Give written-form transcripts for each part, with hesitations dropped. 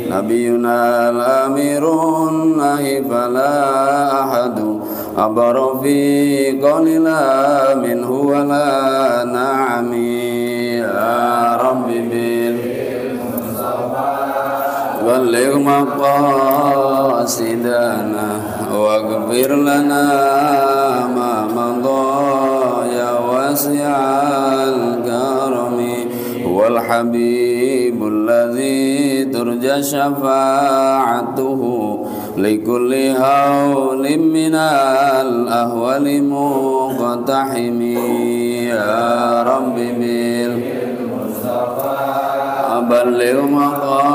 نبينا الأمير النهي فلا أحد أبر في قليلا منه ولا نعم يا رب بلغ مقاصدنا واغفر لنا ما مضى يا واسع الكرم هو الحبيب الذي ترجى شفاعته لكل هول من الأهوال مقتحم يا رب بالمصطفى بلغ مقاصدنا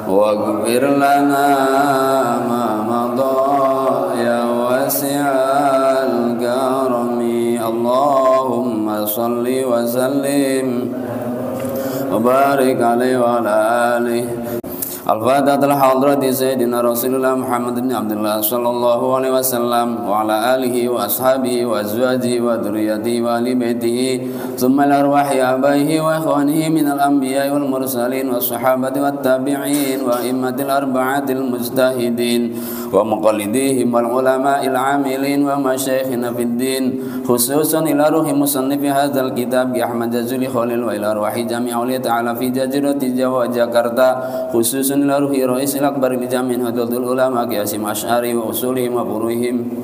واغفر لنا ما مضى يا واسع الكرم اللهم صل وسلم وبارك عليه وعلى آله. Al-Fatihah al-Hadrati Sayyidina Rasulullah Muhammad bin Abdullah sallallahu alaihi wasallam wa ala alihi wa ashabihi wa azwajihi wa dhurriyyatihi wa ahli baitihi thumma al-arwahi abaihi wa ikhwanihi min al-anbiya'i wal mursalin was sahabati wat tabi'in wa immatil arba'atil mujtahidin wa muqallidihim wal ulama'il 'amilin wa masyayikhina fid din khususan ila ruhi musannifi hadzal kitab Ahmad Jazuli Khalil wa ila arwahi jami' awliya ta'ala fi jazirati Jawa Jakarta khususan ila ruhi ra'isil akbar li jami'in hadatul ulama Qasim Asy'ari wa usulihim wa furuhim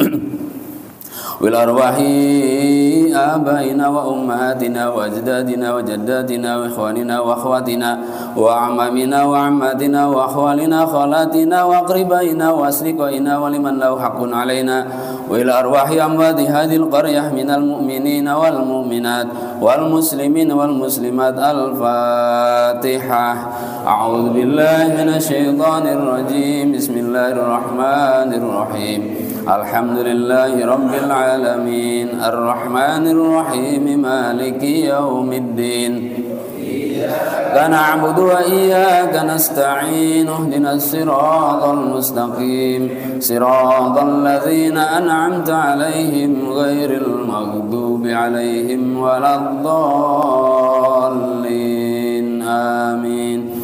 wal arwahi abaina wa ummahatina wa ajdadina wa jaddatina wa ikhwanina wa akhwatina wa amamina wa ammatina wa akhwalina khalatina wa aqribaina wa asriqaina wa liman lahu haqqun alaina wa ila arwahi amwati hadhil qaryah minal mu'minina wal mu'minat wal muslimina wal muslimat. Al-Fatihah. A'udzu billahi minasy syaithanir rajim. Bismillahirrahmanirrahim. Alhamdulillahi rabbil alamin arrahmanir rahim maliki yaumiddin iyyaka na'budu wa iyyaka nasta'in ihdinas siratal mustaqim siratal ladzina an'amta 'alaihim ghairil maghdubi 'alaihim waladdallin amin.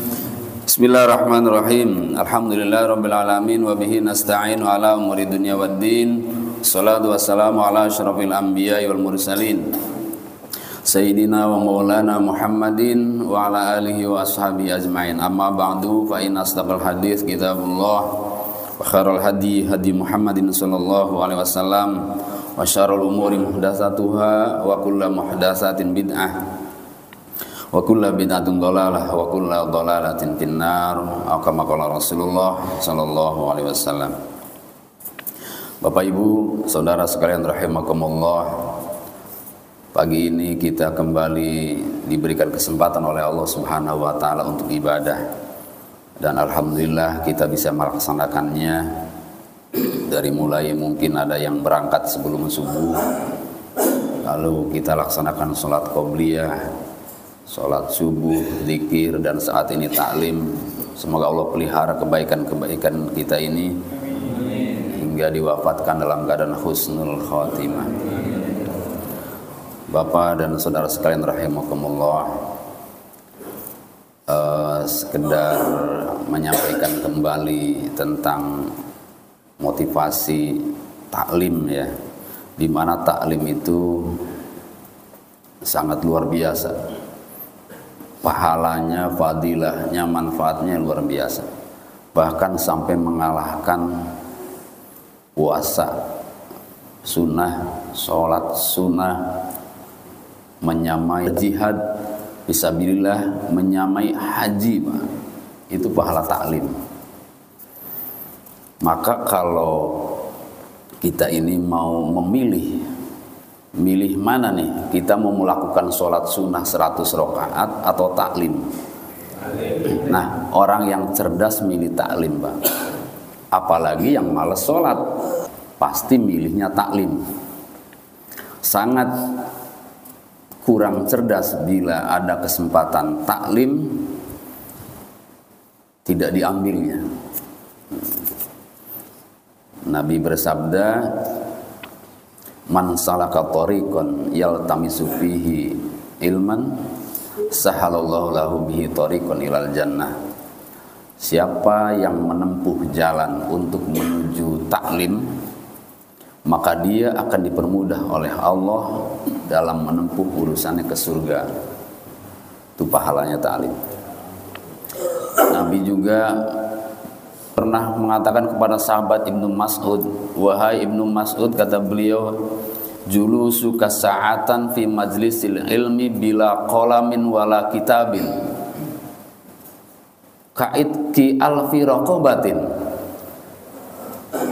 Bismillahirrahmanirrahim. Alhamdulillahirabbil alamin wa bihi nasta'inu ala umuri dunya waddin. Shalatu wassalamu ala asyrafil anbiya'i wal mursalin sayyidina wa maulana Muhammadin wa ala alihi wa ashabihi ajmain. Amma ba'du fa inna asdaqal hadits kitabullah wa khairal hadi hadi Muhammadin sallallahu alaihi wasallam wa syarrul umuri muhdatsatuha wa kullu muhdatsatin bid'ah wa kullu bid'atin dhalalah wa kullu dhalalatin finnar atau kama qala Rasulullah sallallahu alaihi wasallam. Bapak Ibu, saudara sekalian rahimakumullah, pagi ini kita kembali diberikan kesempatan oleh Allah Subhanahu wa taala untuk ibadah. Dan alhamdulillah kita bisa melaksanakannya dari mulai mungkin ada yang berangkat sebelum subuh, lalu kita laksanakan sholat qobliyah, sholat subuh, zikir, dan saat ini taklim. Semoga Allah pelihara kebaikan-kebaikan kita ini hingga diwafatkan dalam keadaan husnul khatimah. Bapak dan saudara sekalian rahimakumullah, sekedar menyampaikan kembali tentang motivasi taklim ya, di mana taklim itu sangat luar biasa. Pahalanya, fadilahnya, manfaatnya luar biasa. Bahkan sampai mengalahkan puasa sunnah, sholat sunnah, menyamai jihad fisabilillah, menyamai haji, Pak. Itu pahala taklim. Maka kalau kita ini mau milih mana nih, kita mau melakukan sholat sunnah 100 rakaat atau taklim? Nah, orang yang cerdas milih taklim, Pak. Apalagi yang malas sholat, pasti milihnya taklim. Sangat kurang cerdas bila ada kesempatan taklim tidak diambilnya. Nabi bersabda, man salaka tariqan yaltamisu fihi ilman sahalallahu lahu bihi thariqan ilal jannah. Siapa yang menempuh jalan untuk menuju taklim, maka dia akan dipermudah oleh Allah dalam menempuh urusannya ke surga. Itu pahalanya taklim. Nabi juga pernah mengatakan kepada sahabat Ibnu Mas'ud, wahai Ibnu Mas'ud, kata beliau, julusuka sa'atan fi majlisil ilmi bila qalamin wala kitabin ka'idki alfi raqabatin.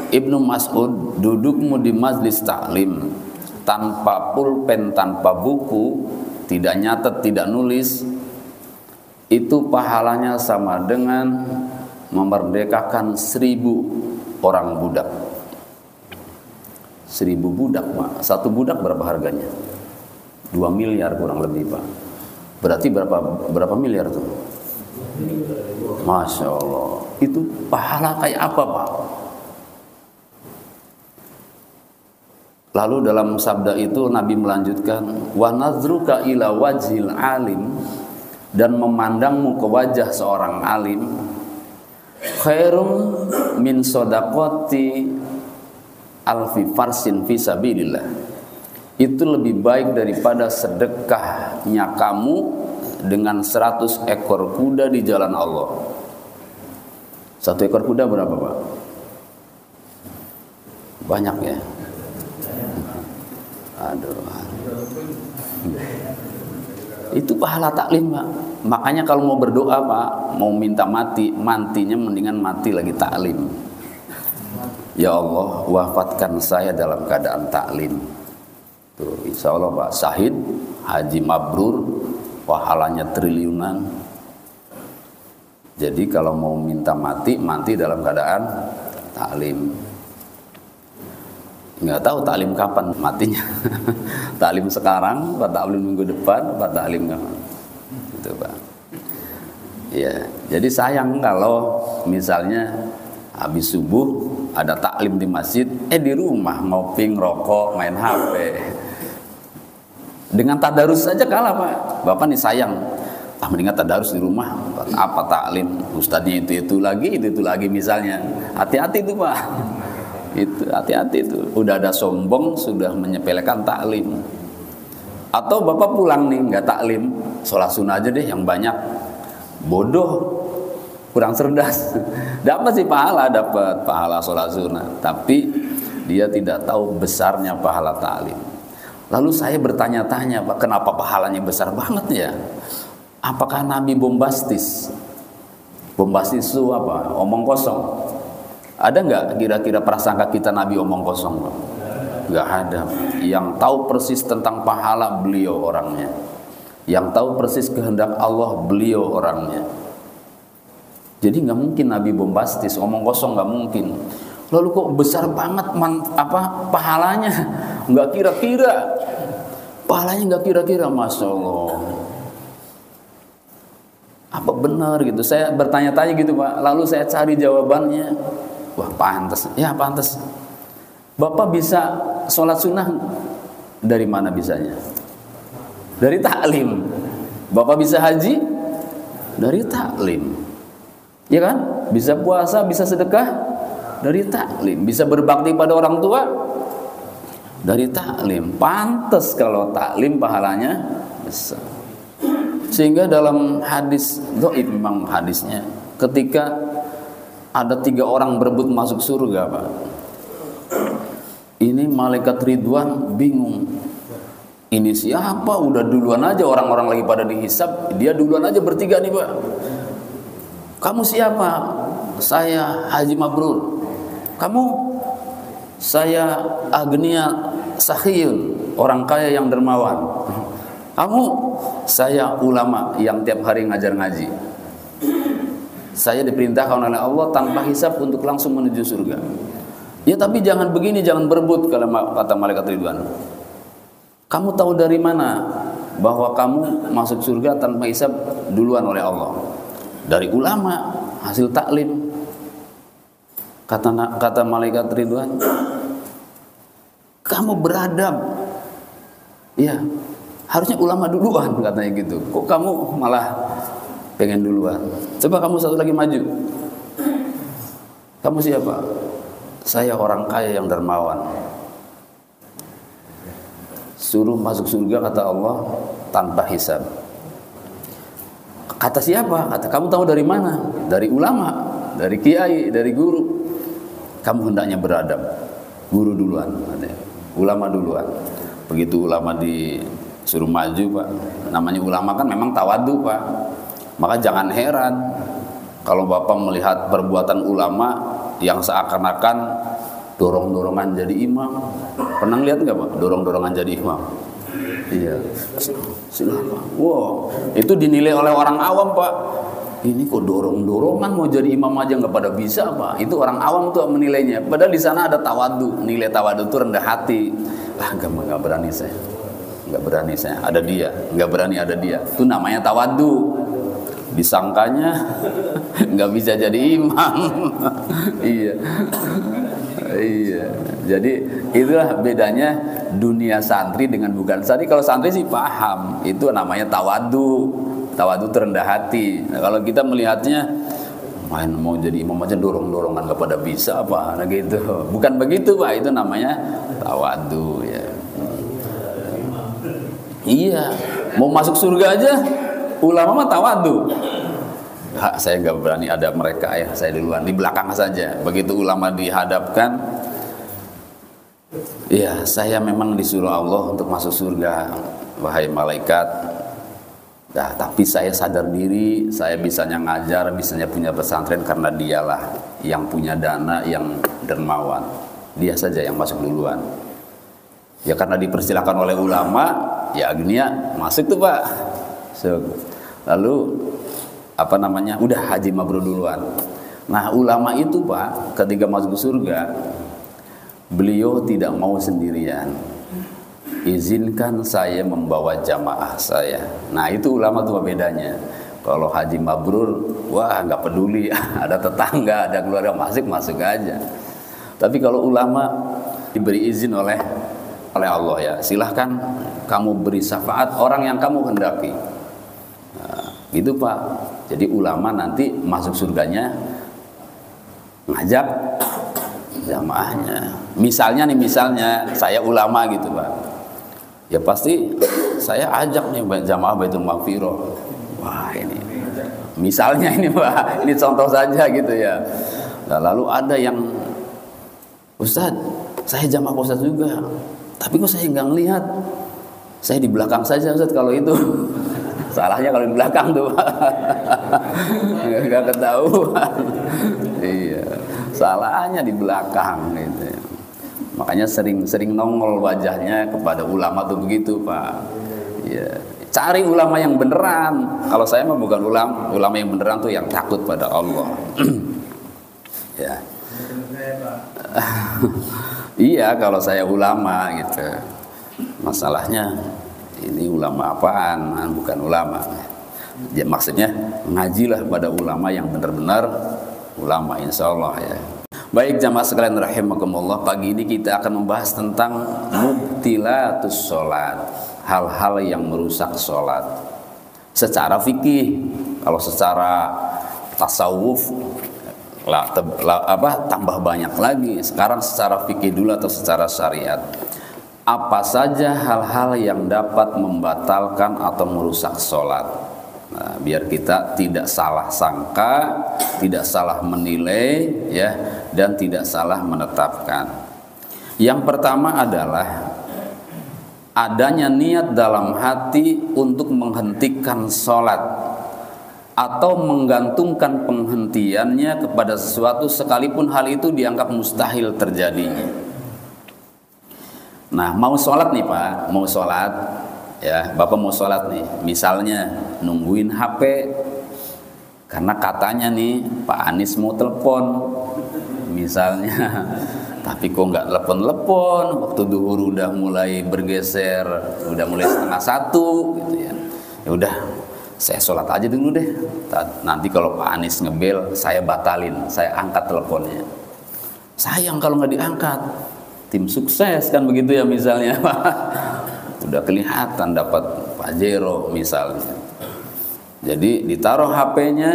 Ibnu Mas'ud, dudukmu di majlis taklim tanpa pulpen, tanpa buku, tidak nyatet, tidak nulis, itu pahalanya sama dengan memerdekakan 1000 orang budak. 1000 budak, Pak. Satu budak berapa harganya? 2 miliar kurang lebih, Pak. Berarti berapa miliar tuh? Masya Allah. Itu pahala kayak apa, Pak? Lalu dalam sabda itu Nabi melanjutkan, wa nazruka ila wajhil alim, dan memandangmu ke wajah seorang alim, khairum min sodaqoti alfi farsin fi sabilillah. Itu lebih baik daripada sedekahnya kamu dengan 100 ekor kuda di jalan Allah. 1 ekor kuda berapa, Pak? Banyak ya? Aduh. Itu pahala taklim, Pak. Makanya kalau mau berdoa, Pak, mau minta mati, mantinya mendingan mati lagi taklim. Ya Allah, wafatkan saya dalam keadaan taklim. Tuh, insya Allah, Pak, syahid, haji mabrur, pahalanya triliunan. Jadi kalau mau minta mati, mati dalam keadaan taklim. Nggak tahu taklim kapan matinya. Taklim sekarang, apa taklim minggu depan, apa taklim kapan? Gitu, Pak. Ya, jadi sayang kalau misalnya habis subuh ada taklim di masjid, di rumah ngopi, ngerokok, main HP. Dengan tadarus saja kalah, Pak. Bapak nih sayang. Mendingan tadarus di rumah. Apa taklim? Ustadznya itu lagi misalnya. Hati-hati itu, Pak. Itu hati-hati itu. Udah ada sombong, sudah menyepelekan taklim. Atau bapak pulang nih nggak taklim, sholat sunnah aja deh yang banyak. Bodoh, kurang cerdas. Dapat sih pahala, dapat pahala sholat sunnah, tapi dia tidak tahu besarnya pahala taklim. Lalu saya bertanya-tanya, Pak, kenapa pahalanya besar banget ya? Apakah Nabi bombastis? Bombastis itu apa? Omong kosong. Ada nggak kira-kira prasangka kita Nabi omong kosong? Nggak ada. Yang tahu persis tentang pahala beliau orangnya. Yang tahu persis kehendak Allah beliau orangnya. Jadi nggak mungkin Nabi bombastis, omong kosong nggak mungkin. Lalu kok besar banget pahalanya? Nggak kira-kira. Pahalanya nggak kira-kira, Masya Allah. Apa benar gitu? Saya bertanya-tanya gitu, Pak. Lalu saya cari jawabannya. Wah, pantas. Ya, pantas. Bapak bisa sholat sunnah dari mana bisanya? Dari taklim. Bapak bisa haji dari taklim. Ya kan? Bisa puasa, bisa sedekah dari taklim. Bisa berbakti pada orang tua dari taklim. Pantas kalau taklim pahalanya besar. Sehingga dalam hadis dhaif memang hadisnya, ketika ada 3 orang berebut masuk surga, Pak. Ini malaikat Ridwan bingung. Ini siapa? Udah duluan aja, orang-orang lagi pada dihisab, dia duluan aja bertiga nih, Pak. Kamu siapa? Saya Haji Mabrur. Kamu? Saya Agnia Sakhil, orang kaya yang dermawan. Kamu? Saya ulama yang tiap hari ngajar ngaji. Saya diperintahkan oleh Allah tanpa hisab untuk langsung menuju surga. Ya tapi jangan begini, jangan berebut, kata malaikat Ridwan. Kamu tahu dari mana bahwa kamu masuk surga tanpa hisab duluan oleh Allah? Dari ulama, hasil taklim. Kata malaikat Ridwan, kamu beradab. Ya, Harusnya ulama duluan katanya gitu. Kok kamu malah pengen duluan? Coba kamu satu lagi maju. Kamu siapa? Saya orang kaya yang dermawan. Suruh masuk surga kata Allah tanpa hisab. Kata siapa? Kata kamu tahu dari mana? Dari ulama, dari kiai, dari guru. Kamu hendaknya beradab. Guru duluan, katanya. Ulama duluan. Begitu ulama disuruh maju, Pak. Namanya ulama kan memang tawadu, Pak. Maka jangan heran kalau Bapak melihat perbuatan ulama yang seakan-akan dorong-dorongan jadi imam. Pernah lihat nggak, Pak? Dorong-dorongan jadi imam. Iya. Silakan. Wow, itu dinilai oleh orang awam, Pak. Ini kok dorong-dorongan mau jadi imam aja nggak pada bisa, Pak. Itu orang awam tuh menilainya. Padahal di sana ada tawadu. Nilai tawadu itu rendah hati. Nggak berani saya. Nggak berani saya. Ada dia. Nggak berani ada dia. Itu namanya tawadu. Disangkanya nggak bisa jadi imam. Iya. Iya. Jadi itulah bedanya dunia santri dengan bukan santri. Kalau santri sih paham, itu namanya tawadu. Tawadu terendah hati. Nah, kalau kita melihatnya main mau jadi imam aja dorong-dorongan nggak pada bisa apa, nah gitu. Bukan begitu, Pak. Itu namanya tawadu ya. Iya. Mau masuk surga aja ulama mah tawadu. Saya nggak berani ada mereka ya, saya duluan di belakang saja. Begitu ulama dihadapkan, ya saya memang disuruh Allah untuk masuk surga, wahai malaikat. Nah, tapi saya sadar diri, saya bisanya ngajar, bisanya punya pesantren karena dialah yang punya dana, yang dermawan. Dia saja yang masuk duluan. Ya karena dipersilakan oleh ulama, ya agnia masuk tuh, Pak. So, lalu udah haji mabrur duluan. Nah, ulama itu, Pak, ketika masuk ke surga, beliau tidak mau sendirian. Izinkan saya membawa jamaah saya. Nah, itu ulama tuh bedanya. Kalau haji mabrur, wah nggak peduli, ada tetangga, ada keluarga masuk aja. Tapi kalau ulama diberi izin oleh Allah ya, silahkan kamu beri syafaat orang yang kamu hendaki. Nah, gitu, Pak. Jadi ulama nanti masuk surganya ngajak jamaahnya. Misalnya saya ulama gitu, Pak. Ya pasti saya ajak nih jamaah Baitul Maghfirah. Wah, ini misalnya ini, Pak. Ini contoh saja gitu ya. Nah, lalu ada yang Ustaz, saya jamaah Ustaz juga. Tapi kok saya nggak ngelihat. Saya di belakang saja, Ustaz, kalau itu. Salahnya kalau di belakang tuh, nggak ketahuan. Iya, salahnya di belakang gitu. Makanya sering nongol wajahnya kepada ulama tuh begitu, Pak. Iya, cari ulama yang beneran. Kalau saya mah bukan ulama yang beneran tuh yang takut pada Allah. Ya. Iya, kalau saya ulama gitu. Masalahnya ini ulama apaan, bukan ulama. Ya, maksudnya ngajilah pada ulama yang benar-benar ulama, insya Allah ya. Baik jamaah sekalian rahimakumullah, pagi ini kita akan membahas tentang mubtilatus sholat, hal-hal yang merusak sholat secara fikih. Kalau secara tasawuf tambah banyak lagi. Sekarang secara fikih dulu atau secara syariat, apa saja hal-hal yang dapat membatalkan atau merusak sholat. Nah, biar kita tidak salah sangka, tidak salah menilai ya, dan tidak salah menetapkan. Yang pertama adalah adanya niat dalam hati untuk menghentikan sholat atau menggantungkan penghentiannya kepada sesuatu sekalipun hal itu dianggap mustahil terjadinya. Nah, mau sholat nih, Pak, mau sholat ya, Bapak mau sholat nih, misalnya nungguin HP karena katanya nih Pak Anies mau telepon misalnya, tapi kok nggak telepon, waktu duhur udah mulai bergeser, udah mulai 12:30 gitu ya. Ya udah, saya sholat aja dulu deh, nanti kalau Pak Anies ngebel saya batalin, saya angkat teleponnya. Sayang kalau nggak diangkat, tim sukses kan begitu ya misalnya. udah kelihatan dapat Pajero misalnya. Jadi ditaruh HP-nya,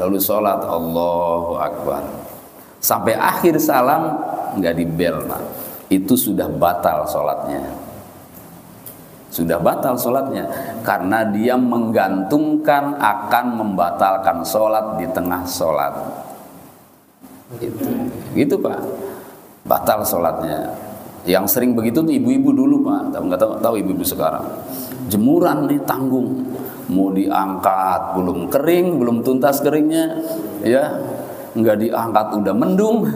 lalu sholat Allahu Akbar. Sampai akhir salam nggak dibel, Pak. Itu sudah batal sholatnya. Sudah batal sholatnya karena dia menggantungkan akan membatalkan sholat di tengah sholat. Gitu Pak, batal sholatnya. Yang sering begitu tuh ibu-ibu dulu Pak, nggak tahu ibu-ibu sekarang. Jemuran nih tanggung, mau diangkat belum kering, belum tuntas keringnya, ya nggak diangkat udah mendung,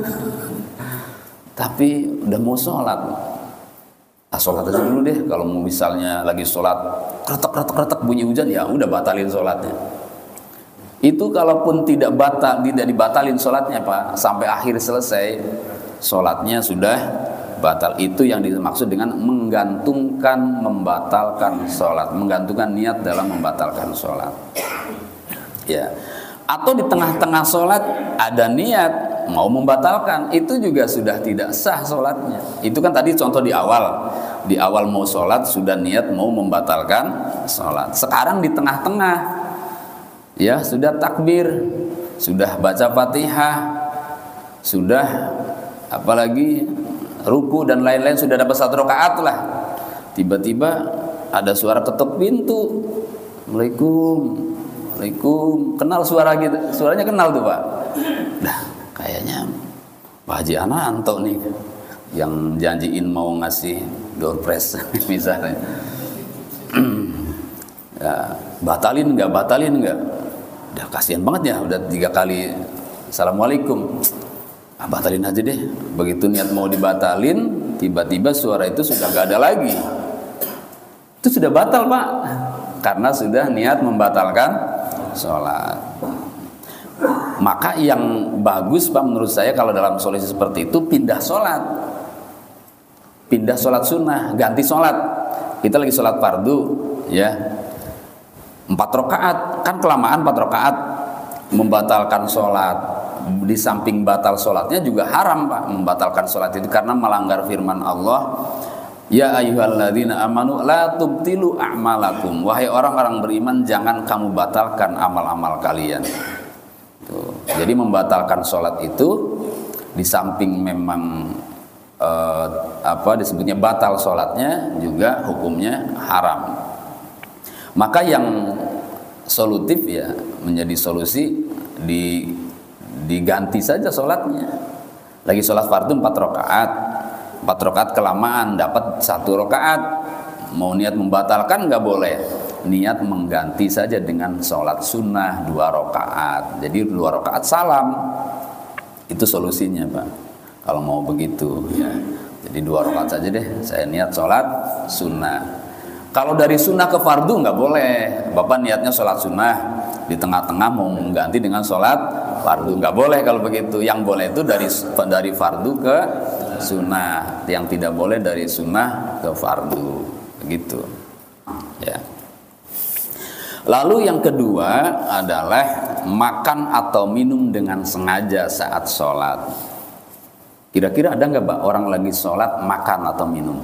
tapi udah mau sholat. Sholat aja dulu deh. Kalau mau misalnya lagi sholat kretek bunyi hujan, ya udah batalin sholatnya. Itu kalaupun tidak dibatalin sholatnya Pak, sampai akhir selesai sholatnya sudah batal. Itu yang dimaksud dengan menggantungkan membatalkan sholat, menggantungkan niat dalam membatalkan sholat. Ya. Atau di tengah-tengah sholat ada niat mau membatalkan, itu juga sudah tidak sah sholatnya. Itu kan tadi contoh di awal mau sholat sudah niat mau membatalkan sholat. Sekarang di tengah-tengah, ya sudah takbir, sudah baca Fatihah, sudah apalagi ruku dan lain-lain, sudah dapat 1 rakaat lah. Tiba-tiba ada suara ketuk pintu. Assalamualaikum, kenal suara gitu, suaranya kenal tuh Pak. Dah, kayaknya Pak Haji Ananto nih yang janjiin mau ngasih door prize misalnya. Ya, batalin nggak? Udah kasihan banget ya, udah 3 kali Assalamualaikum. Batalin aja deh. Begitu niat mau dibatalin, tiba-tiba suara itu sudah gak ada lagi. Itu sudah batal Pak, karena sudah niat membatalkan sholat. Maka yang bagus Pak menurut saya kalau dalam solusi seperti itu pindah sholat sunnah, ganti sholat. Kita lagi sholat fardu ya 4 rakaat, kan kelamaan 4 rakaat, membatalkan sholat. Di samping batal sholatnya juga haram Pak membatalkan sholat itu, karena melanggar firman Allah, ya ayyuhalladzina amanu la tubtilu a'malakum. Wahai orang-orang beriman, jangan kamu batalkan amal-amal kalian. Tuh. Jadi membatalkan sholat itu di samping memang disebutnya batal sholatnya, juga hukumnya haram. Maka yang solutif ya menjadi solusi diganti saja sholatnya. Lagi sholat fardu 4 rakaat kelamaan, dapat 1 rakaat, mau niat membatalkan nggak boleh, niat mengganti saja dengan sholat sunnah 2 rakaat. Jadi 2 rakaat salam, itu solusinya Pak. Kalau mau begitu ya, jadi 2 rakaat saja deh, saya niat sholat sunnah. Kalau dari sunnah ke fardu nggak boleh, Bapak niatnya sholat sunnah, di tengah-tengah mau mengganti dengan sholat fardu, nggak boleh kalau begitu. Yang boleh itu dari fardu ke sunnah, yang tidak boleh dari sunnah ke fardu, begitu ya. Lalu yang kedua adalah makan atau minum dengan sengaja saat sholat. Kira-kira ada nggak Pak orang lagi sholat makan atau minum?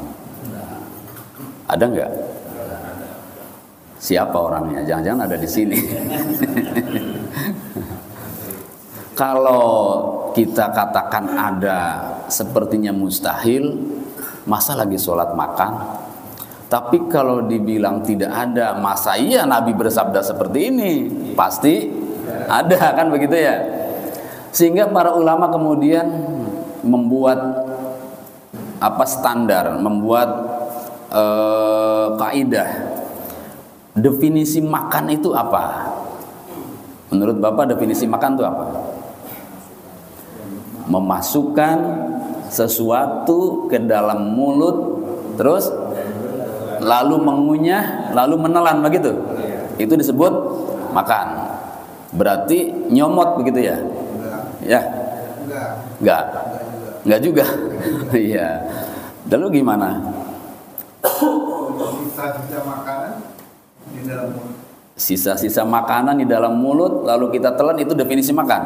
Ada nggak? Siapa orangnya? Jangan-jangan ada di sini. Kalau kita katakan ada, sepertinya mustahil. Masa lagi sholat makan? Tapi kalau dibilang tidak ada, masa iya Nabi bersabda seperti ini? Pasti ada, kan begitu ya? Sehingga para ulama kemudian membuat standar, membuat kaidah. Definisi makan itu apa? Menurut Bapak definisi makan itu apa? Memasukkan sesuatu ke dalam mulut, terus lalu mengunyah, lalu menelan, begitu. Itu disebut makan. Berarti nyomot begitu ya? Ya? Enggak juga. Iya. Lalu gimana? Sisa-sisa makanan di dalam mulut. Sisa-sisa makanan di dalam mulut lalu kita telan, itu definisi makan.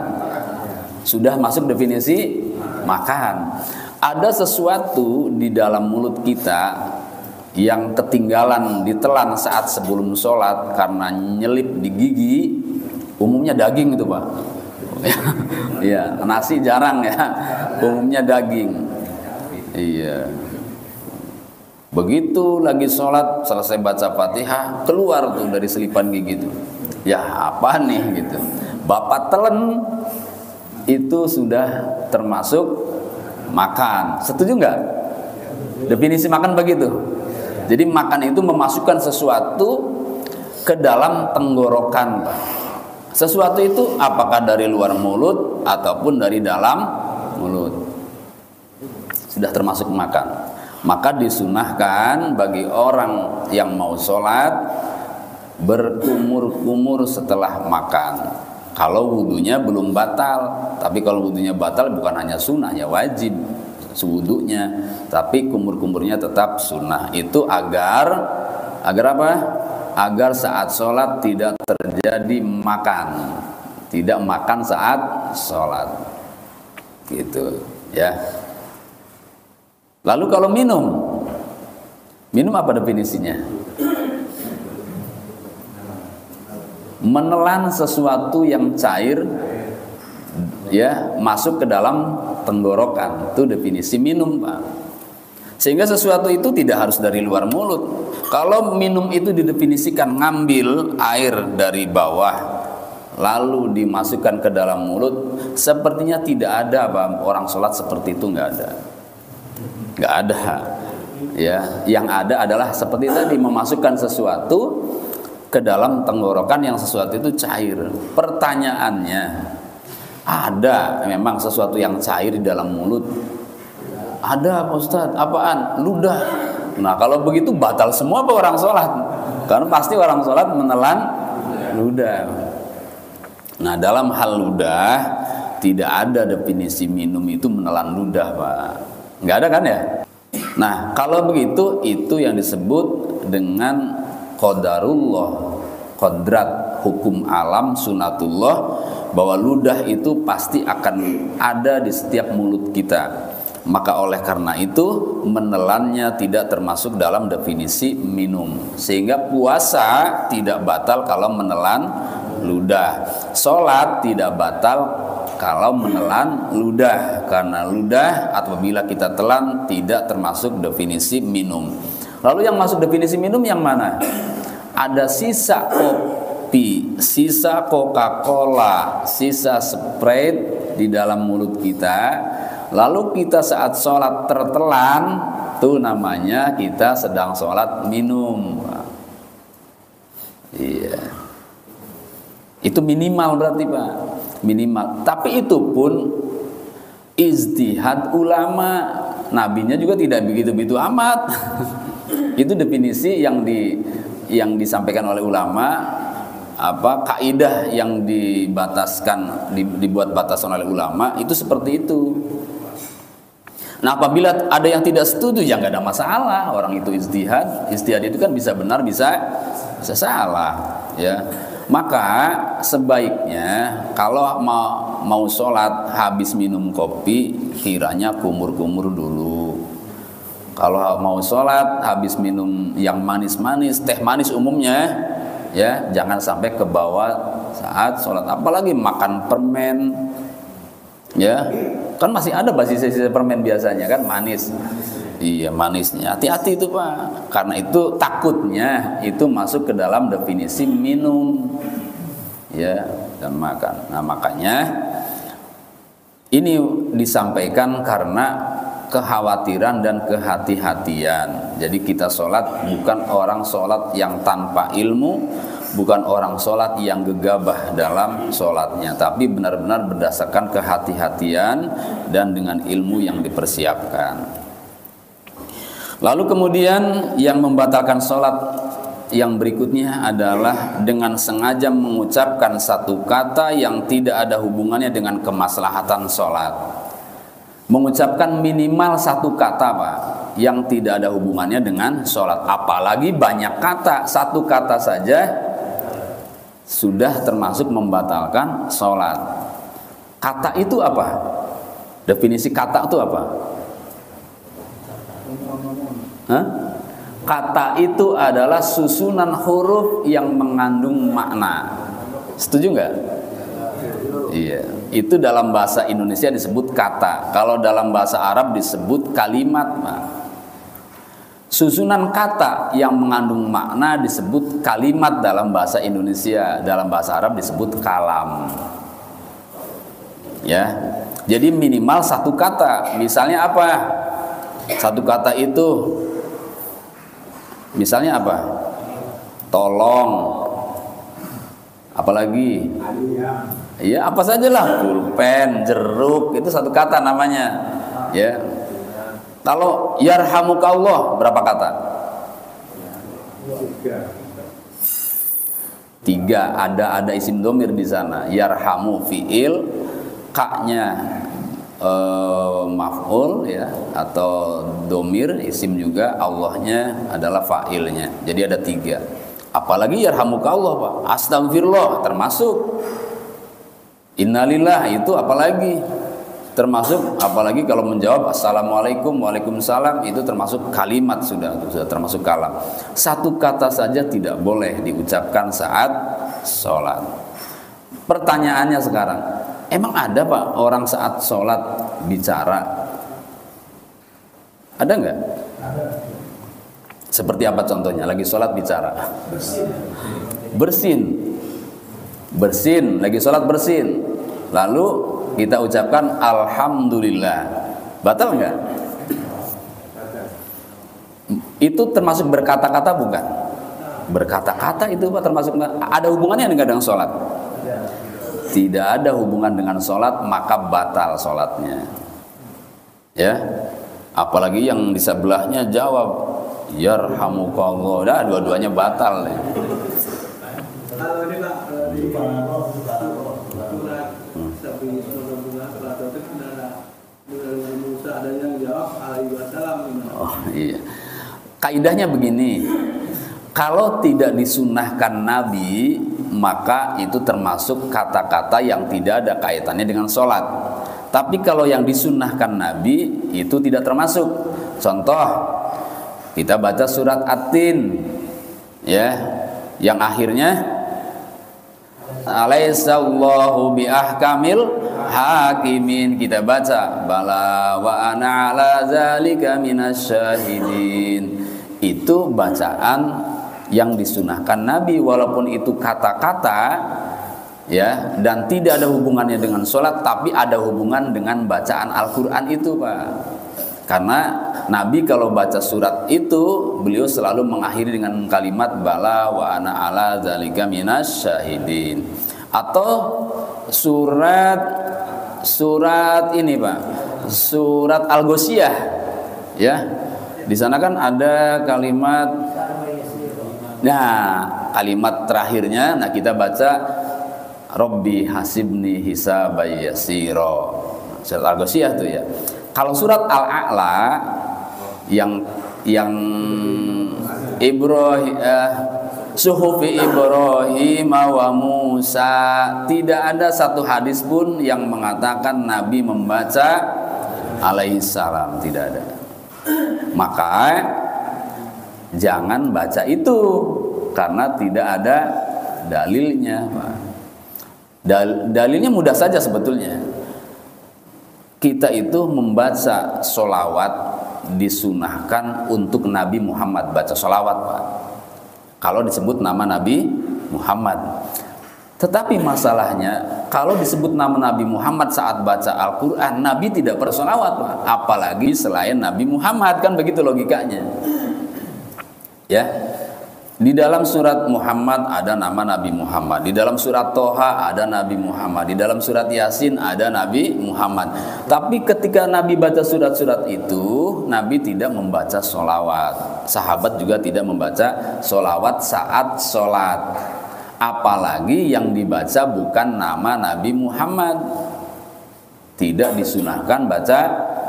Sudah masuk definisi makan. Ada sesuatu di dalam mulut kita yang ketinggalan ditelan saat sebelum sholat karena nyelip di gigi, umumnya daging itu Pak. Iya, nasi jarang ya, umumnya daging. Iya. Begitu lagi sholat selesai baca Fatihah, keluar tuh dari selipan gigi itu. Ya apa nih gitu. Bapak telan itu sudah termasuk makan. Setuju nggak? Definisi makan begitu. Jadi makan itu memasukkan sesuatu ke dalam tenggorokan. Sesuatu itu apakah dari luar mulut ataupun dari dalam mulut, sudah termasuk makan. Maka disunahkan bagi orang yang mau sholat berkumur-kumur setelah makan. Kalau wudunya belum batal. Tapi kalau wudunya batal bukan hanya sunnah, ya wajib wudunya, tapi kumur-kumurnya tetap sunnah. Itu agar apa? Agar saat sholat tidak terjadi makan, tidak makan saat sholat, gitu ya. Lalu kalau minum apa definisinya? Menelan sesuatu yang cair, ya, masuk ke dalam tenggorokan, itu definisi minum Pak. Sehingga sesuatu itu tidak harus dari luar mulut. Kalau minum itu didefinisikan ngambil air dari bawah lalu dimasukkan ke dalam mulut, sepertinya tidak ada Pak, orang sholat seperti itu, nggak ada ya. Yang ada adalah seperti tadi, memasukkan sesuatu ke dalam tenggorokan yang sesuatu itu cair. Pertanyaannya, ada memang sesuatu yang cair di dalam mulut? Ada Pak Ustadz. Apaan? Ludah. Nah kalau begitu batal semua apa orang sholat? Karena pasti orang sholat menelan ludah. Nah dalam hal ludah tidak ada definisi minum itu menelan ludah Pak. Nggak ada kan ya? Nah kalau begitu itu yang disebut dengan qadarullah, qadrat, hukum alam, sunatullah, bahwa ludah itu pasti akan ada di setiap mulut kita. Maka oleh karena itu menelannya tidak termasuk dalam definisi minum. Sehingga puasa tidak batal kalau menelan ludah. Sholat tidak batal kalau menelan ludah, karena ludah apabila kita telan tidak termasuk definisi minum. Lalu yang masuk definisi minum yang mana? Ada sisa kopi, sisa Coca-Cola, sisa Sprite di dalam mulut kita. Lalu kita saat sholat tertelan, itu namanya kita sedang sholat minum. Iya. Itu minimal berarti Pak, minimal. Tapi itu pun ijtihad ulama, nabinya juga tidak begitu-begitu amat. Itu definisi yang disampaikan oleh ulama, apa kaidah yang dibataskan, dibuat batasan oleh ulama itu seperti itu. Nah apabila ada yang tidak setuju ya nggak ada masalah, orang itu ijtihad itu kan bisa benar bisa salah ya. Maka sebaiknya kalau mau sholat habis minum kopi kiranya kumur-kumur dulu. Kalau mau sholat habis minum yang manis-manis, teh manis umumnya ya, jangan sampai ke bawah saat sholat. Apalagi makan permen ya, kan masih ada sisa-sisa permen biasanya kan manis. Iya manisnya, hati-hati itu Pak. Karena itu takutnya itu masuk ke dalam definisi minum ya, dan makan. Nah makanya ini disampaikan karena kekhawatiran dan kehati-hatian. Jadi kita sholat bukan orang sholat yang tanpa ilmu, bukan orang sholat yang gegabah dalam sholatnya, tapi benar-benar berdasarkan kehati-hatian dan dengan ilmu yang dipersiapkan. Lalu kemudian yang membatalkan sholat yang berikutnya adalah dengan sengaja mengucapkan satu kata yang tidak ada hubungannya dengan kemaslahatan sholat. Mengucapkan minimal satu kata Pak, yang tidak ada hubungannya dengan sholat. Apalagi banyak kata, satu kata saja sudah termasuk membatalkan sholat. Kata itu apa? Definisi kata itu apa? Hah? Kata itu adalah susunan huruf yang mengandung makna. Setuju nggak? Iya. Itu dalam bahasa Indonesia disebut kata. Kalau dalam bahasa Arab disebut kalimat. Susunan kata yang mengandung makna disebut kalimat dalam bahasa Indonesia. Dalam bahasa Arab disebut kalam. Ya. Jadi minimal satu kata. Misalnya apa? Satu kata itu misalnya apa? Tolong. Apalagi? Ya, apa sajalah, pulpen, jeruk, itu satu kata namanya. Ya. Kalau yarhamukallah berapa kata? 3. Ada isim domir di sana. Yarhamu fiil, ka-nya maf'ul ya, atau domir isim juga, Allahnya adalah fa'ilnya. Jadi ada 3. Apalagi yarhamukallah, Pak. Astagfirullah termasuk. Innalillah itu apalagi termasuk, apalagi kalau menjawab assalamualaikum, waalaikumsalam, itu termasuk kalimat, sudah termasuk kalam. Satu kata saja tidak boleh diucapkan saat sholat. Pertanyaannya sekarang, emang ada Pak orang saat sholat bicara? Ada nggak? Ada. Seperti apa contohnya? Lagi sholat bicara? Bersin. Lagi sholat bersin. Lalu kita ucapkan alhamdulillah. Batal nggak? Itu termasuk berkata-kata bukan? Berkata-kata itu Pak termasuk, ada hubungannya dengan sholat? Tidak ada hubungan dengan sholat, maka batal sholatnya. Ya, apalagi yang di sebelahnya jawab yarhamukallah, dah dua-duanya batal. Kalau ini Pak, di Musa ada yang jawab alaihi wasallam. Oh iya. Kaidahnya begini. Kalau tidak disunahkan Nabi, maka itu termasuk kata-kata yang tidak ada kaitannya dengan sholat. Tapi kalau yang disunahkan Nabi, itu tidak termasuk. Contoh, kita baca surat At-Tin, ya, yang akhirnya alaihissallahu biahkamil hakimin, kita baca bala wa ana ala zalika minasyahidin. Itu bacaan yang disunahkan Nabi, walaupun itu kata-kata ya, dan tidak ada hubungannya dengan sholat, tapi ada hubungan dengan bacaan Al-Quran itu Pak. Karena Nabi kalau baca surat itu, beliau selalu mengakhiri dengan kalimat bala wa ana ala zalika minasyahidin. Atau surat ini Pak, surat Al-Ghoshiyah ya. Di sana kan ada kalimat, nah kalimat terakhirnya, nah kita baca Rabbi hasibni hisabay yasira. Surat Al-Ghoshiyah itu ya. Kalau surat Al-A'la yang Ibrahim, suhufi Ibrahim wa Musa, tidak ada satu hadis pun yang mengatakan Nabi membaca alaihissalam, tidak ada. Maka jangan baca itu karena tidak ada dalilnya. Dalilnya mudah saja sebetulnya. Kita itu membaca sholawat disunahkan untuk Nabi Muhammad, baca sholawat Pak, kalau disebut nama Nabi Muhammad. Tetapi masalahnya kalau disebut nama Nabi Muhammad saat baca Al-Quran, Nabi tidak bersolawat Pak, apalagi selain Nabi Muhammad, kan begitu logikanya ya. Di dalam surat Muhammad ada nama Nabi Muhammad, di dalam surat Toha ada Nabi Muhammad, di dalam surat Yasin ada Nabi Muhammad. Tapi ketika Nabi baca surat-surat itu, Nabi tidak membaca sholawat. Sahabat juga tidak membaca sholawat saat sholat. Apalagi yang dibaca bukan nama Nabi Muhammad. Tidak disunahkan baca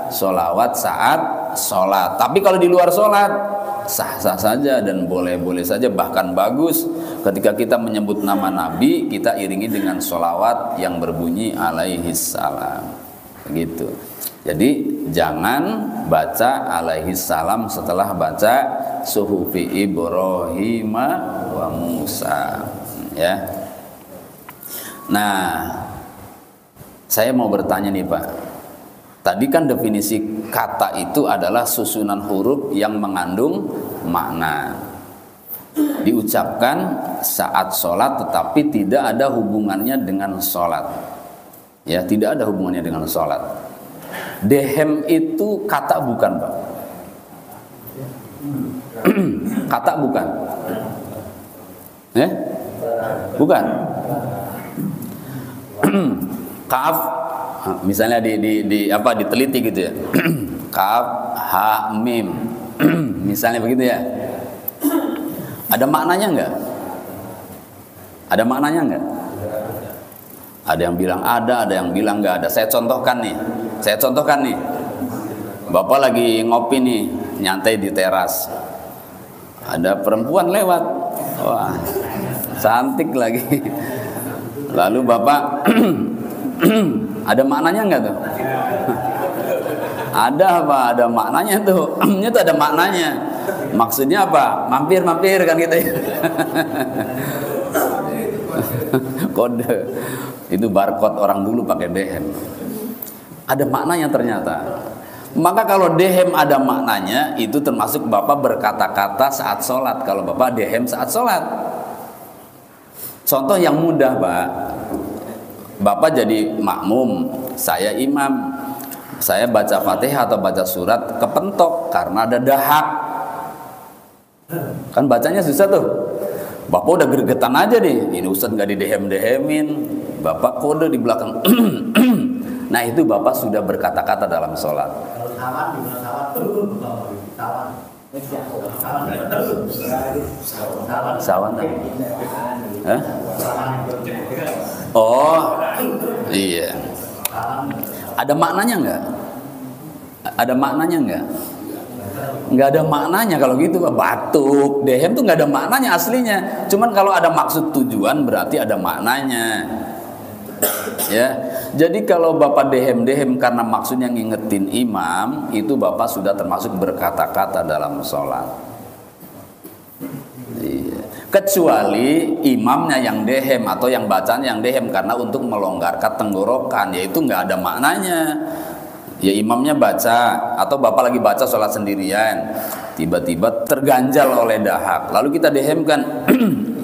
sholawat saat sholat. Tapi kalau di luar sholat, sah-sah saja dan boleh-boleh saja, bahkan bagus ketika kita menyebut nama Nabi, kita iringi dengan sholawat yang berbunyi alaihissalam, begitu. Jadi jangan baca alaihissalam setelah baca suhufi Ibrahim wa Musa. Ya. Nah, saya mau bertanya nih Pak. Tadi kan definisi kata itu adalah susunan huruf yang mengandung makna. Diucapkan saat sholat tetapi tidak ada hubungannya dengan sholat. Ya, tidak ada hubungannya dengan sholat. Dehem itu kata bukan Pak? Kata bukan? Bukan. Kaf, misalnya diteliti gitu ya. Kaf, ha, mim. Misalnya begitu ya. Ada maknanya enggak? Ada maknanya enggak? Ada yang bilang ada yang bilang enggak ada. Saya contohkan nih. Bapak lagi ngopi nih, nyantai di teras. Ada perempuan lewat. Wah, cantik lagi. Lalu Bapak ada maknanya enggak tuh? Ada apa? Ada maknanya tuh. Itu ada maknanya. Maksudnya apa? Mampir kan gitu ya. Kode. Itu barcode orang dulu pakai dehem. Ada maknanya ternyata. Maka kalau dehem ada maknanya, itu termasuk Bapak berkata-kata saat sholat. Kalau Bapak dehem saat sholat. Contoh yang mudah Pak. Bapak jadi makmum, saya imam. Saya baca Fatihah atau baca surat kepentok karena ada dahak. Kan bacanya susah tuh. Bapak udah gregetan aja deh. Ini Ustaz nggak didehem-dehemin. Bapak kode di belakang. Nah itu Bapak sudah berkata-kata dalam sholat. Sawan. Hah? Oh, iya. Ada maknanya nggak? Ada maknanya nggak? Nggak ada maknanya kalau gitu. Batuk, dehem tuh nggak ada maknanya aslinya. Cuman kalau ada maksud tujuan berarti ada maknanya. Ya, jadi kalau Bapak dehem karena maksudnya ngingetin imam, itu Bapak sudah termasuk berkata-kata dalam sholat. Iya. Kecuali imamnya yang dehem atau yang bacanya yang dehem karena untuk melonggarkan tenggorokan, yaitu nggak ada maknanya. Ya imamnya baca atau Bapak lagi baca sholat sendirian, tiba-tiba terganjal oleh dahak, lalu kita dehemkan,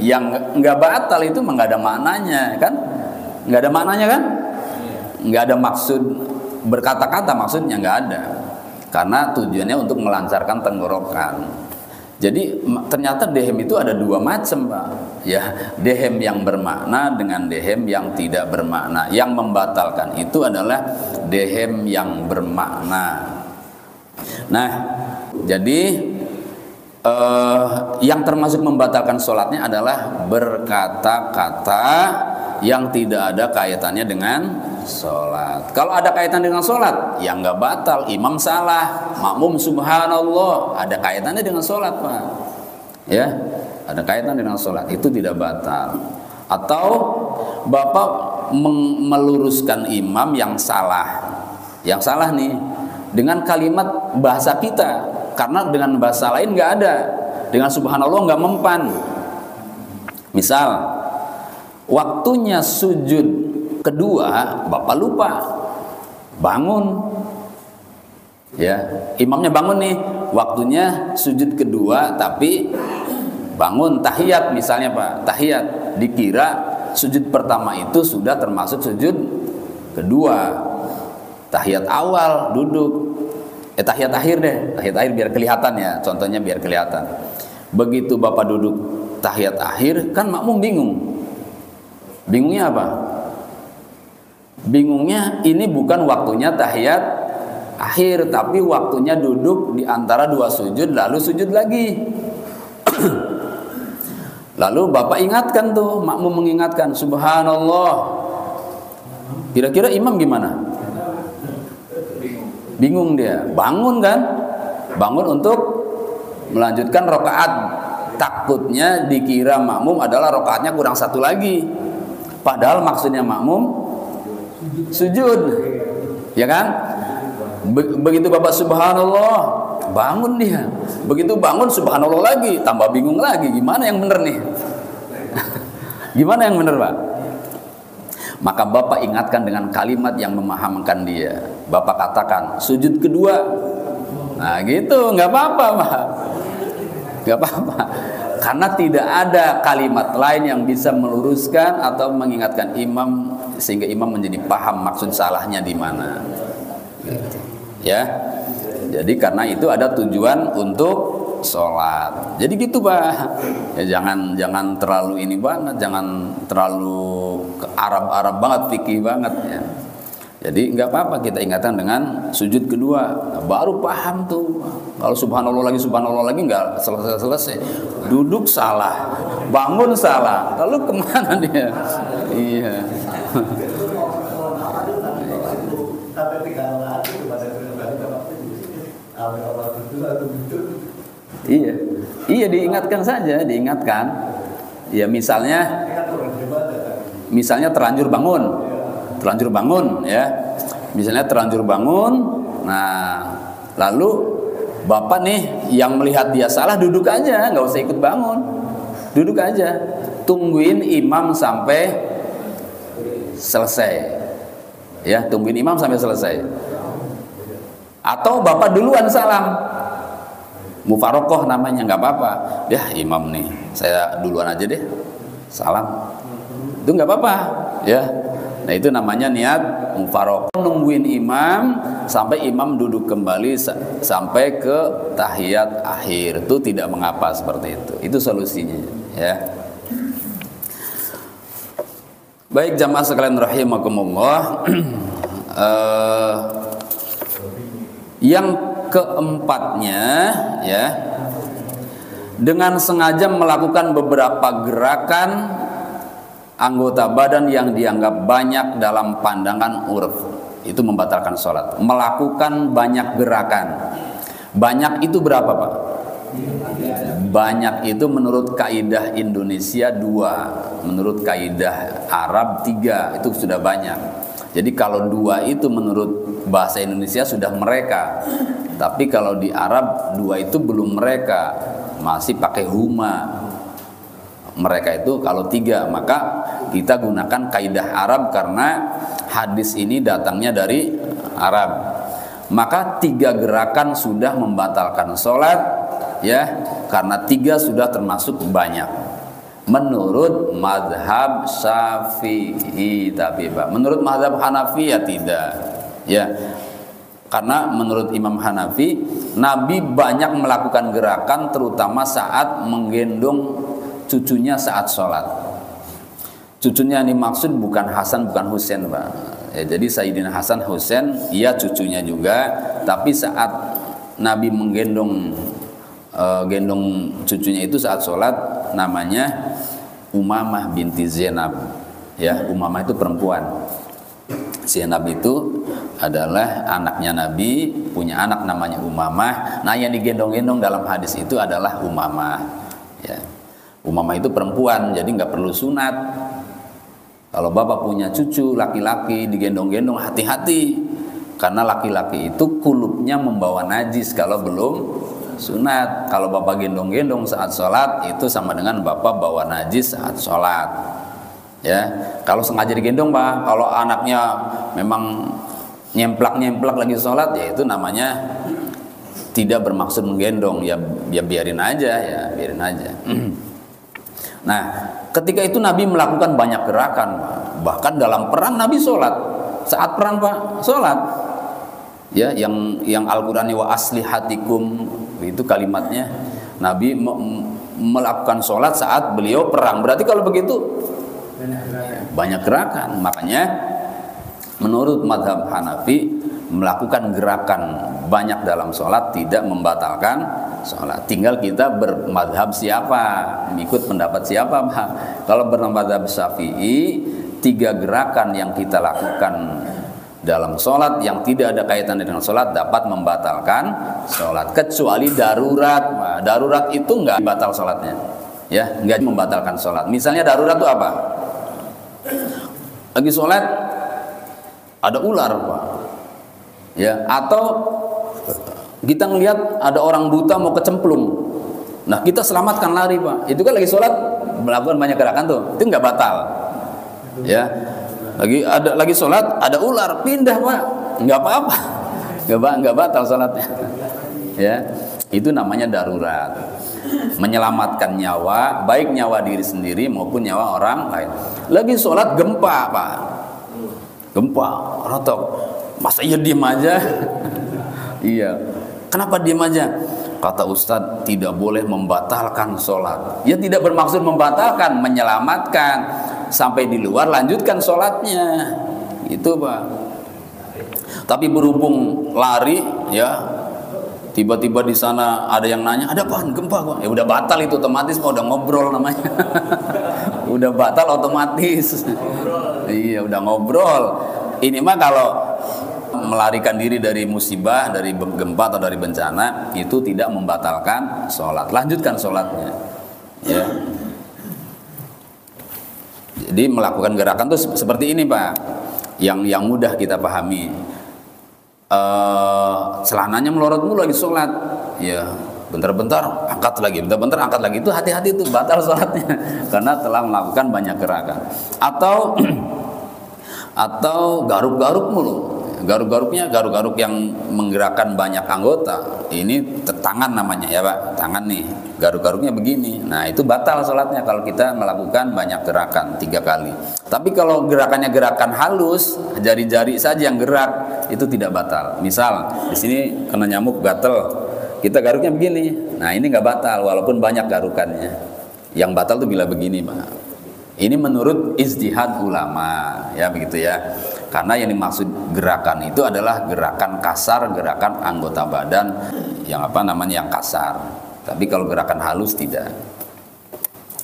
yang nggak batal itu nggak ada maknanya kan? Nggak ada maknanya kan? Nggak ada maksud berkata-kata, maksudnya nggak ada, karena tujuannya untuk melancarkan tenggorokan. Jadi ternyata dehem itu ada dua macam Pak. Ya, dehem yang bermakna dengan dehem yang tidak bermakna. Yang membatalkan itu adalah dehem yang bermakna. Nah, jadi yang termasuk membatalkan sholatnya adalah berkata-kata yang tidak ada kaitannya dengan sholat. Kalau ada kaitan dengan sholat, ya nggak batal. Imam salah, makmum subhanallah, ada kaitannya dengan sholat Pak. Ya, ada kaitan dengan sholat, itu tidak batal. Atau Bapak meluruskan imam yang salah nih dengan kalimat bahasa kita, karena dengan bahasa lain nggak ada. Dengan subhanallah nggak mempan. Misal waktunya sujud kedua, Bapak lupa, bangun, ya, imamnya bangun nih, waktunya sujud kedua, tapi bangun tahiyat misalnya Pak, tahiyat, dikira sujud pertama itu sudah termasuk sujud kedua, tahiyat awal duduk, tahiyat akhir deh, tahiyat akhir biar kelihatan ya, contohnya biar kelihatan. Begitu Bapak duduk tahiyat akhir, kan makmum bingung. Bingungnya apa? Bingungnya ini bukan waktunya tahiyat akhir, tapi waktunya duduk di antara dua sujud lalu sujud lagi. Lalu Bapak ingatkan tuh, makmum mengingatkan subhanallah. Kira-kira imam gimana? Bingung dia. Bangun kan? Bangun untuk melanjutkan rakaat. Takutnya dikira makmum adalah rakaatnya kurang satu lagi. Padahal maksudnya makmum sujud, ya kan? Begitu Bapak subhanallah, bangun dia. Begitu bangun subhanallah lagi, tambah bingung lagi, gimana yang bener nih? Gimana yang bener, Pak? Maka Bapak ingatkan dengan kalimat yang memahamkan dia. Bapak katakan, sujud kedua. Nah gitu, nggak apa-apa, Pak. Nggak apa-apa. Karena tidak ada kalimat lain yang bisa meluruskan atau mengingatkan imam sehingga imam menjadi paham maksud salahnya di mana. Gitu. Ya. Jadi karena itu ada tujuan untuk sholat. Jadi gitu, Pak. Ya jangan terlalu ini banget, jangan terlalu ke Arab banget, fikih banget ya. Jadi nggak apa-apa kita ingatkan dengan sujud kedua, nah, baru paham tuh. Kalau subhanallah lagi nggak selesai. Duduk salah, bangun salah, lalu kemana dia? Iya. Iya diingatkan saja, diingatkan. Ya misalnya terlanjur bangun ya. Misalnya terlanjur bangun. Nah, lalu Bapak nih yang melihat dia salah duduk aja, nggak usah ikut bangun. Duduk aja. Tungguin imam sampai selesai. Ya, tungguin imam sampai selesai. Atau Bapak duluan salam. Mufarokoh namanya, nggak apa-apa. Ya, imam nih, saya duluan aja deh. Salam. Itu nggak apa-apa, ya. Nah itu namanya niat mufarokoh. Nungguin imam sampai imam duduk kembali sampai ke tahiyat akhir. Itu tidak mengapa seperti itu. Itu solusinya, ya. Baik jamaah sekalian rahimakumullah. Yang keempatnya, ya, dengan sengaja melakukan beberapa gerakan anggota badan yang dianggap banyak dalam pandangan urf, itu membatalkan sholat. Melakukan banyak gerakan. Banyak itu berapa, Pak? Banyak itu menurut kaidah Indonesia 2, menurut kaidah Arab 3, itu sudah banyak. Jadi kalau 2 itu menurut bahasa Indonesia sudah mereka. Tapi kalau di Arab 2 itu belum mereka, masih pakai huma. Mereka itu kalau 3, maka kita gunakan kaidah Arab karena hadis ini datangnya dari Arab. Maka 3 gerakan sudah membatalkan sholat, ya, karena 3 sudah termasuk banyak. Menurut madhab Syafi'i, tapi Pak, menurut madhab Hanafi ya tidak, ya. Karena menurut Imam Hanafi, Nabi banyak melakukan gerakan terutama saat menggendong cucunya saat sholat. Cucunya yang dimaksud bukan Hasan, bukan Husain, Pak. Ya, jadi Sayyidina Hasan Husain, iya cucunya juga. Tapi saat Nabi menggendong gendong cucunya itu saat sholat, namanya Umamah binti Zainab. Ya, Umamah itu perempuan. Zainab itu adalah anaknya Nabi, punya anak namanya Umamah. Nah, yang digendong-gendong dalam hadis itu adalah Umamah. Ya. Umamah itu perempuan, jadi nggak perlu sunat. Kalau Bapak punya cucu laki-laki digendong-gendong, hati-hati. Karena laki-laki itu kulubnya membawa najis kalau belum sunat. Kalau Bapak gendong-gendong saat sholat, itu sama dengan Bapak bawa najis saat sholat. Ya, kalau sengaja digendong, Pak, kalau anaknya memang nyemplak lagi sholat, ya itu namanya tidak bermaksud menggendong. Ya biarin aja, ya biarin aja. Nah, ketika itu Nabi melakukan banyak gerakan, bahkan dalam perang Nabi sholat. Saat perang, Pak, sholat. Ya, yang Al-Qur'ani wa aslihatikum itu kalimatnya. Nabi melakukan sholat saat beliau perang. Berarti kalau begitu banyak gerakan. Makanya menurut madhab Hanafi, melakukan gerakan banyak dalam sholat tidak membatalkan sholat. Tinggal kita bermadhab siapa, mengikut pendapat siapa, Pak. Kalau bermadhab Syafi'i, 3 gerakan yang kita lakukan dalam sholat yang tidak ada kaitannya dengan sholat dapat membatalkan sholat, kecuali darurat. Nah, darurat itu nggak batal sholatnya, ya, nggak membatalkan sholat. Misalnya darurat itu apa? Lagi sholat ada ular, Pak, ya, atau Kita ngelihat ada orang buta mau kecemplung. Nah, kita selamatkan lari, Pak. Itu kan lagi sholat melakukan banyak gerakan tuh. Itu nggak batal. Ya. Lagi sholat ada ular, pindah, Pak. Nggak apa-apa. Nggak batal sholatnya. Ya. Itu namanya darurat. Menyelamatkan nyawa, baik nyawa diri sendiri maupun nyawa orang lain. Lagi sholat gempa, Pak. Gempa, rotok. Masa iya diem aja? Iya. Kenapa diem aja? Kata Ustadz, tidak boleh membatalkan sholat. Ya tidak bermaksud membatalkan, menyelamatkan. Sampai di luar lanjutkan sholatnya. Itu, Pak. Tapi berhubung lari, ya tiba-tiba di sana ada yang nanya, ada apaan? Gempa, Pak. Ya udah batal itu otomatis, Pak. Udah ngobrol namanya. Udah batal otomatis. Iya, udah ngobrol. Ini mah kalau melarikan diri dari musibah, dari gempa atau dari bencana, itu tidak membatalkan sholat. Lanjutkan sholatnya. Ya. Jadi melakukan gerakan itu seperti ini, Pak. Yang mudah kita pahami. Celananya melorot mulu lagi sholat. Ya, bentar-bentar angkat lagi, bentar-bentar angkat lagi. Itu hati-hati itu batal sholatnya karena telah melakukan banyak gerakan. Atau garuk-garuk mulu. Garuk-garuknya garuk-garuk yang menggerakkan banyak anggota. Ini tangan namanya ya, Pak. Tangan nih. Garuk-garuknya begini. Nah, itu batal sholatnya kalau kita melakukan banyak gerakan 3 kali. Tapi kalau gerakannya gerakan halus, jari-jari saja yang gerak, itu tidak batal. Misal di sini kena nyamuk gatel, kita garuknya begini. Nah, ini nggak batal walaupun banyak garukannya. Yang batal tuh bila begini, Pak. Ini menurut ijtihad ulama, ya begitu ya. Karena yang dimaksud gerakan itu adalah gerakan kasar, gerakan anggota badan yang yang kasar. Tapi kalau gerakan halus tidak.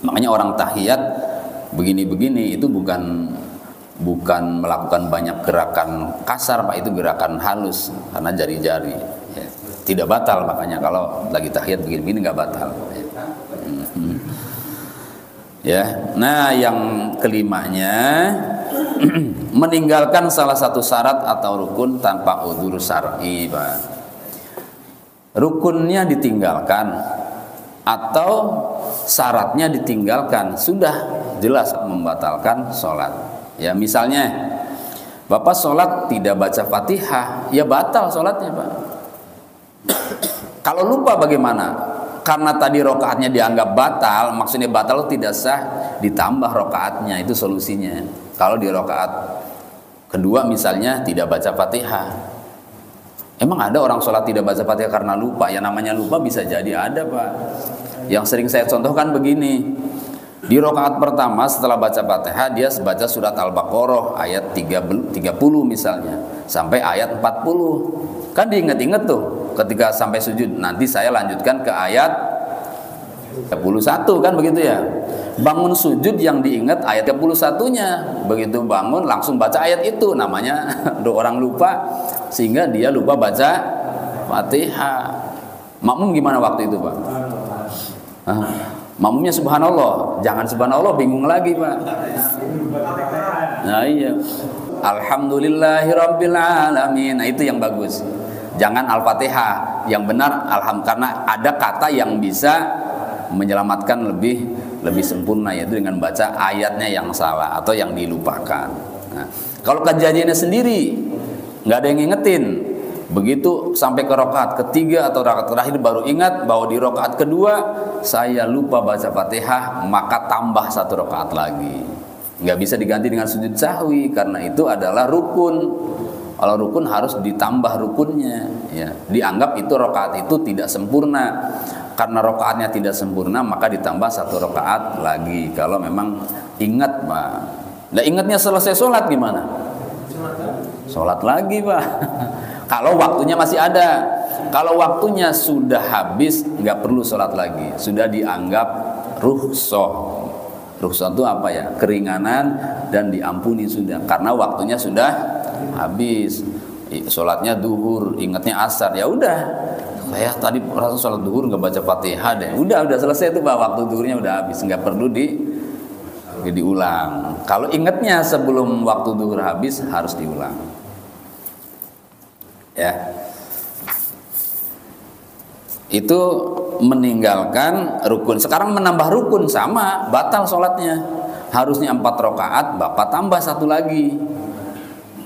Makanya orang tahiyat begini-begini itu bukan melakukan banyak gerakan kasar, Pak. Itu gerakan halus karena jari-jari. Ya. Tidak batal, makanya kalau lagi tahiyat begini-begini nggak batal. Ya, nah yang kelimanya meninggalkan salah satu syarat atau rukun tanpa udzur syar'i, Pak. Rukunnya ditinggalkan atau syaratnya ditinggalkan sudah jelas membatalkan sholat. Ya, misalnya Bapak sholat tidak baca Fatihah, ya batal sholatnya, Pak. Kalau lupa bagaimana? Karena tadi rokaatnya dianggap batal, maksudnya batal tidak sah, ditambah rokaatnya, itu solusinya. Kalau di rokaat kedua misalnya tidak baca Fatihah, emang ada orang sholat tidak baca Fatihah karena lupa? Ya namanya lupa bisa jadi ada, Pak. Yang sering saya contohkan begini, di rokaat pertama setelah baca Fatihah dia baca surat Al-Baqarah ayat 30 misalnya sampai ayat 40, kan diingat-ingat tuh. Ketika sampai sujud, nanti saya lanjutkan ke ayat 31, kan begitu ya. Bangun sujud yang diingat ayat 31-nya. Begitu bangun langsung baca ayat itu. Namanya orang lupa, sehingga dia lupa baca Fatihah. Makmum gimana waktu itu, Pak? Makmumnya subhanallah. Jangan subhanallah, bingung lagi, Pak. Nah iya, alhamdulillahirabbil alamin. Nah itu yang bagus. Jangan Al-Fatihah, yang benar karena ada kata yang bisa menyelamatkan lebih sempurna, yaitu dengan baca ayatnya yang salah atau yang dilupakan. Nah, kalau kejadiannya sendiri nggak ada yang ngingetin, begitu sampai ke rakaat ketiga atau rakaat terakhir baru ingat bahwa di rakaat kedua saya lupa baca Fatihah, maka tambah 1 rakaat lagi. Nggak bisa diganti dengan sujud sahwi karena itu adalah rukun. Kalau rukun harus ditambah rukunnya, ya. Dianggap itu rakaat itu tidak sempurna. Karena rakaatnya tidak sempurna, maka ditambah 1 rakaat lagi. Kalau memang ingat, Pak. Nah, ingatnya selesai sholat gimana? Sholat lagi, Pak. Kalau waktunya masih ada. Kalau waktunya sudah habis, nggak perlu sholat lagi. Sudah dianggap rukhsah. Rukhsah itu apa ya? Keringanan dan diampuni sudah. Karena waktunya sudah habis. Sholatnya duhur, ingatnya asar, ya udah. Saya tadi rasa sholat duhur nggak baca Fatihah deh. Udah selesai itu, Pak. Waktu duhurnya udah habis, nggak perlu diulang. Kalau ingatnya sebelum waktu duhur habis harus diulang. Ya. itu meninggalkan rukun. Sekarang menambah rukun, sama, batal sholatnya. Harusnya 4 rakaat, bapak tambah 1 lagi,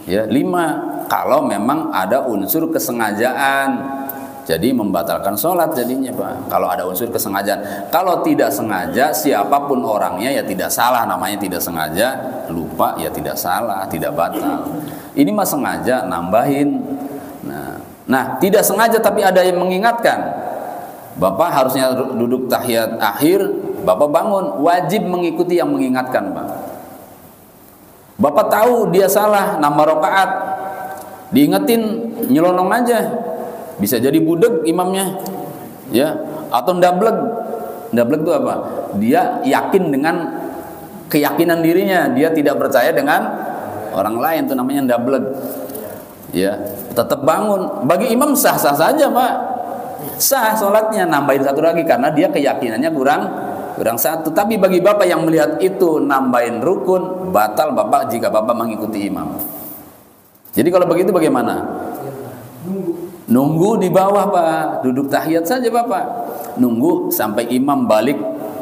ya 5. Kalau memang ada unsur kesengajaan, jadi membatalkan sholat jadinya Pak. Kalau ada unsur kesengajaan. Kalau tidak sengaja, siapapun orangnya ya tidak salah. Namanya tidak sengaja, lupa ya tidak salah, tidak batal. Ini mah sengaja nambahin. Nah, tidak sengaja tapi ada yang mengingatkan. Bapak harusnya duduk tahiyat akhir, Bapak bangun, wajib mengikuti yang mengingatkan Pak. Bapak tahu dia salah, nambah rakaat, diingetin, nyelonong aja. Bisa jadi budeg imamnya, ya, atau ndableg. Ndableg itu apa? Dia yakin dengan keyakinan dirinya, dia tidak percaya dengan orang lain, itu namanya ndableg. Ya, tetap bangun. Bagi imam sah-sah saja Pak, sah sholatnya, nambahin 1 lagi karena dia keyakinannya kurang 1. Tapi bagi bapak yang melihat itu nambahin rukun, batal bapak jika bapak mengikuti imam. Jadi kalau begitu bagaimana? Nunggu di bawah Pak, duduk tahiyat saja Bapak. Nunggu sampai imam balik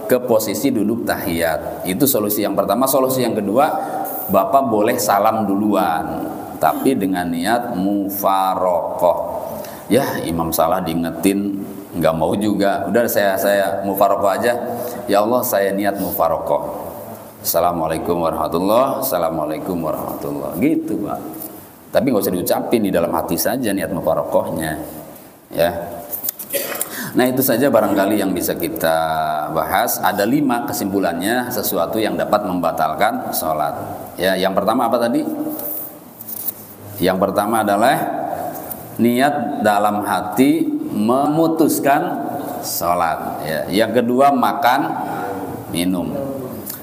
ke posisi duduk tahiyat. Itu solusi yang pertama. Solusi yang kedua, Bapak boleh salam duluan, tapi dengan niat mufaroqoh. Ya, imam salah diingetin, nggak mau juga. Udah saya mufaroqoh aja. Ya Allah, saya niat mufaroqoh. Assalamualaikum warahmatullahi wabarakatuh. Assalamualaikum warahmatullahi wabarakatuh. Gitu Pak. Tapi nggak usah diucapin, di dalam hati saja niat mufaroqohnya, ya. Nah itu saja barangkali yang bisa kita bahas. Ada 5 kesimpulannya sesuatu yang dapat membatalkan sholat. Ya, yang pertama apa tadi? Yang pertama adalah niat dalam hati memutuskan sholat. Ya. Yang kedua makan, minum.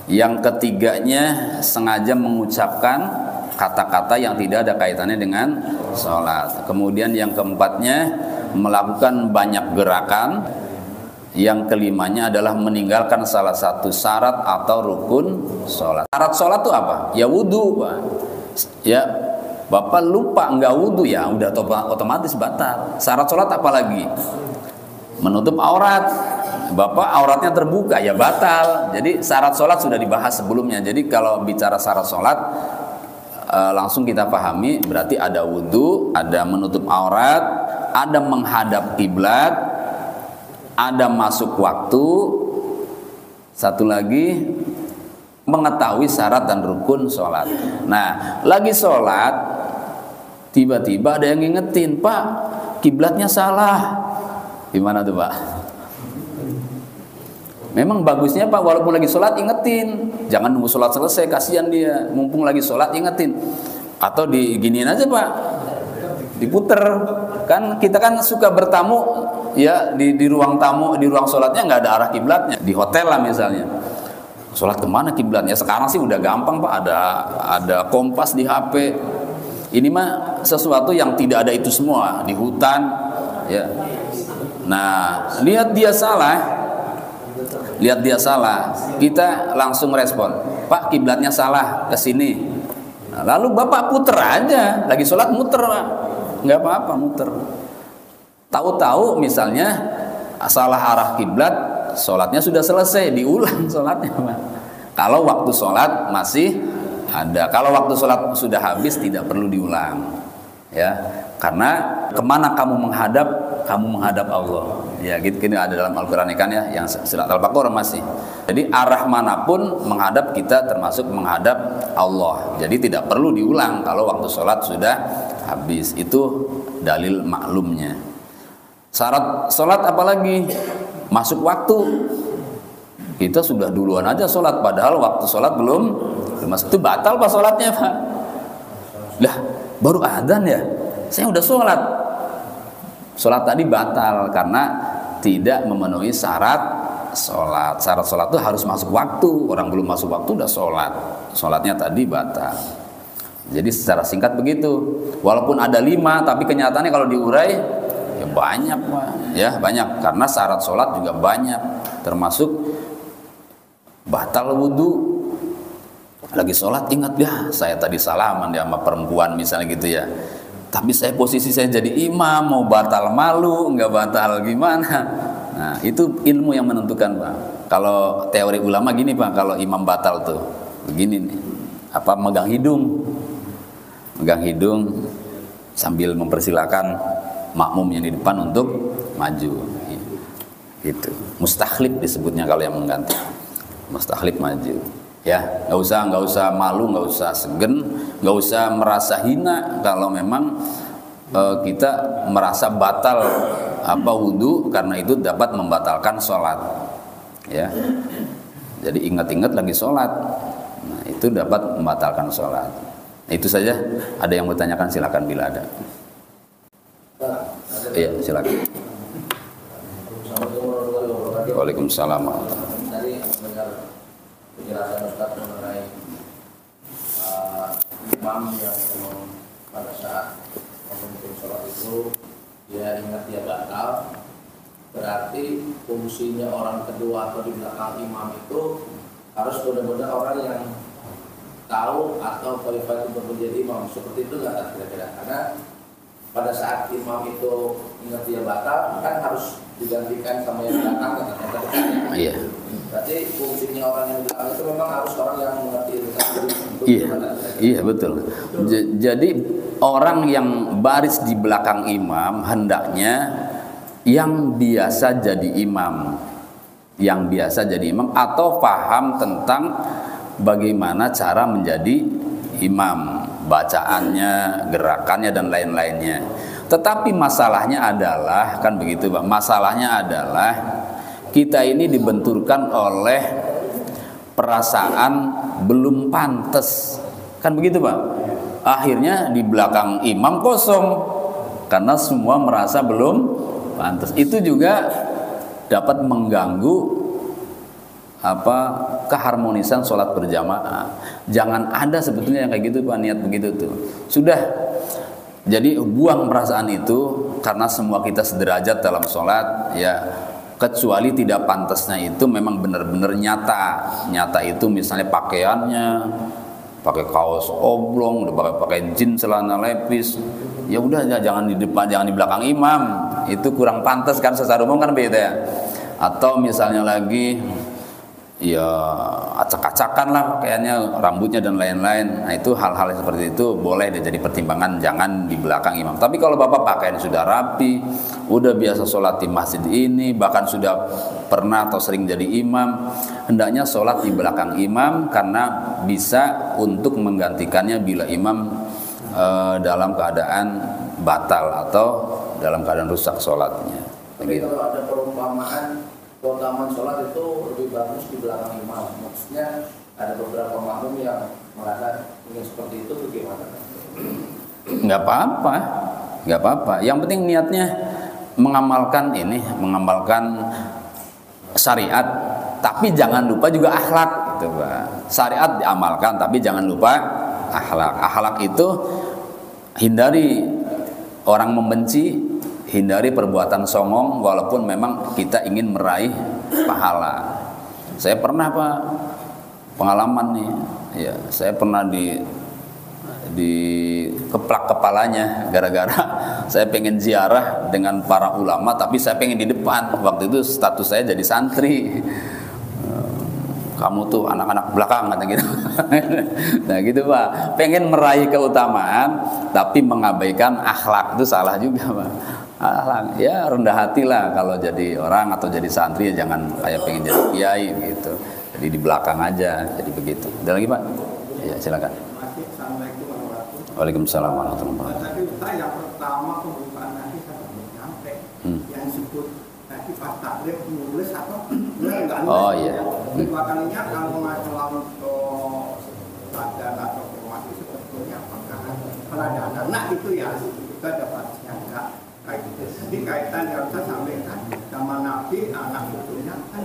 Yang ketiganya sengaja mengucapkan kata-kata yang tidak ada kaitannya dengan sholat. Kemudian yang keempatnya melakukan banyak gerakan. Yang kelimanya adalah meninggalkan salah satu syarat atau rukun sholat. Syarat sholat itu apa? Ya wudhu Pak. Ya, Bapak lupa nggak wudhu, ya udah otomatis batal. Syarat sholat apa lagi? Menutup aurat. Bapak auratnya terbuka, ya batal. Jadi syarat sholat sudah dibahas sebelumnya. Jadi kalau bicara syarat sholat, langsung kita pahami berarti ada wudhu, ada menutup aurat, ada menghadap kiblat, ada masuk waktu, satu lagi mengetahui syarat dan rukun sholat. Nah, lagi sholat tiba-tiba ada yang ngingetin, Pak, kiblatnya salah. Gimana tuh Pak? Memang bagusnya Pak, walaupun lagi sholat ingetin, jangan nunggu sholat selesai, kasihan dia, mumpung lagi sholat ingetin. Atau diginiin aja Pak, diputer. Kan kita kan suka bertamu, ya di ruang tamu, di ruang sholatnya nggak ada arah kiblatnya. Di hotel lah misalnya, sholat kemana kiblatnya? Sekarang sih udah gampang Pak, ada kompas di HP. Ini mah sesuatu yang tidak ada itu semua di hutan, ya. Nah, lihat dia salah. Lihat dia salah, kita langsung respon, Pak kiblatnya salah ke sini. Nah, lalu Bapak puter aja, lagi sholat muter Pak, nggak apa-apa muter. Tahu-tahu misalnya salah arah kiblat, sholatnya sudah selesai, diulang sholatnya Pak. Kalau waktu sholat masih ada, kalau waktu sholat sudah habis tidak perlu diulang, ya. Karena kemana kamu menghadap Allah. Ya gitu ada dalam Al-Quran kan ya, yang surat Al-Baqarah masih. Jadi arah manapun menghadap kita termasuk menghadap Allah. Jadi tidak perlu diulang kalau waktu sholat sudah habis. Itu dalil maklumnya. Syarat sholat apalagi? Masuk waktu. Kita sudah duluan aja sholat, padahal waktu sholat belum masuk. Itu batal Pak sholatnya Pak. Lah baru adzan ya, saya udah sholat. Sholat tadi batal karena tidak memenuhi syarat sholat. Syarat sholat itu harus masuk waktu. Orang belum masuk waktu udah sholat, sholatnya tadi batal. Jadi secara singkat begitu. Walaupun ada 5, tapi kenyataannya kalau diurai ya banyak Pak. Ya banyak, karena syarat sholat juga banyak. Termasuk batal wudhu. Lagi sholat ingat ya, saya tadi salaman ya sama perempuan misalnya gitu ya. Tapi posisi saya jadi imam, mau batal malu, nggak batal gimana? Nah, itu ilmu yang menentukan, Pak. Kalau teori ulama gini, Pak, kalau imam batal tuh begini nih, megang hidung sambil mempersilahkan makmum yang di depan untuk maju. Gitu. Mustakhlif disebutnya kalau yang mengganti. Mustakhlif maju. Ya, nggak usah malu, nggak usah segan, nggak usah merasa hina kalau memang kita merasa batal wudu karena itu dapat membatalkan sholat. Ya, jadi ingat-ingat lagi sholat, nah, itu dapat membatalkan sholat. Nah, itu saja. Ada yang bertanyakan silakan bila ada. Iya, silakan. Waalaikumsalam. Tadi mendengar penjelasan Ustaz mengenai imam yang pada saat memimpin sholat itu dia ingat dia batal, berarti fungsinya orang kedua atau di belakang imam itu harus benar-benar orang yang tahu atau qualified untuk menjadi imam. Seperti itu nggak kira-kira? Karena pada saat imam itu ingat dia batal, kan harus digantikan sama yang belakang kan? Iya. Berarti fungsinya orang yang belakang itu memang harus orang yang mengerti Iya. Iya, betul. Jadi orang yang baris di belakang imam hendaknya yang biasa jadi imam. Yang biasa jadi imam atau paham tentang bagaimana cara menjadi imam, bacaannya, gerakannya dan lain-lainnya. Tetapi masalahnya adalah kan begitu, Pak. Masalahnya adalah kita ini dibenturkan oleh perasaan belum pantas. Kan begitu, Pak. Akhirnya di belakang imam kosong karena semua merasa belum pantas. Itu juga dapat mengganggu keharmonisan sholat berjamaah. Jangan ada sebetulnya yang kayak gitu, Pak, niat begitu tuh. Sudah. Jadi buang perasaan itu karena semua kita sederajat dalam sholat, ya, kecuali tidak pantasnya itu memang benar-benar nyata itu misalnya pakaiannya pakai kaos oblong, udah pakai jeans celana lepis, ya udah jangan di depan, jangan di belakang imam, itu kurang pantas kan secara umum kan beda ya. Atau misalnya lagi ya acak-acakan lah kayaknya rambutnya dan lain-lain. Nah, itu hal-hal seperti itu boleh jadi pertimbangan, jangan di belakang imam. Tapi kalau Bapak pakaian sudah rapi, udah biasa sholat di masjid ini, bahkan sudah pernah atau sering jadi imam, hendaknya sholat di belakang imam karena bisa untuk menggantikannya bila imam dalam keadaan batal atau dalam keadaan rusak sholatnya. Tapi kalau ada perumpamaan keutamaan sholat itu lebih bagus di belakang imam, maksudnya ada beberapa makmum yang merasa ingin seperti itu, bagaimana? Nggak apa-apa. Yang penting niatnya mengamalkan syariat, tapi jangan lupa juga akhlak, gitu, Pak. Syariat diamalkan, tapi jangan lupa akhlak. Akhlak itu hindari orang membenci, hindari perbuatan songong walaupun memang kita ingin meraih pahala. Saya pernah, Pak, pengalaman nih. Ya, saya pernah di keplak kepalanya gara-gara saya pengen ziarah dengan para ulama tapi saya pengen di depan. Waktu itu status saya jadi santri. Kamu tuh anak-anak belakang kata gitu. Nah, gitu, Pak. Pengen meraih keutamaan tapi mengabaikan akhlak, itu salah juga, Pak. Akhlak, ya rendah hati lah kalau jadi orang atau jadi santri, ya jangan kayak pengen jadi kiai gitu. Jadi di belakang aja, jadi begitu. Ada lagi, Pak? Ya, silakan. Assalamualaikum warahmatullahi wabarakatuh. Waalaikumsalam warahmatullahi wabarakatuh. Tadi Ustaz yang pertama pembukaan nanti saya belum nyampe. Yang disebut tadi pas takrib nulis atau enggak nulis. Oh iya. Dua kalinya kalau masalah untuk badan atau format itu sebetulnya apakah peradaban? Nah itu ya juga dapat siaga kayak gitu. Jadi kaitan yang saya sampaikan sama Nabi anak cucunya kan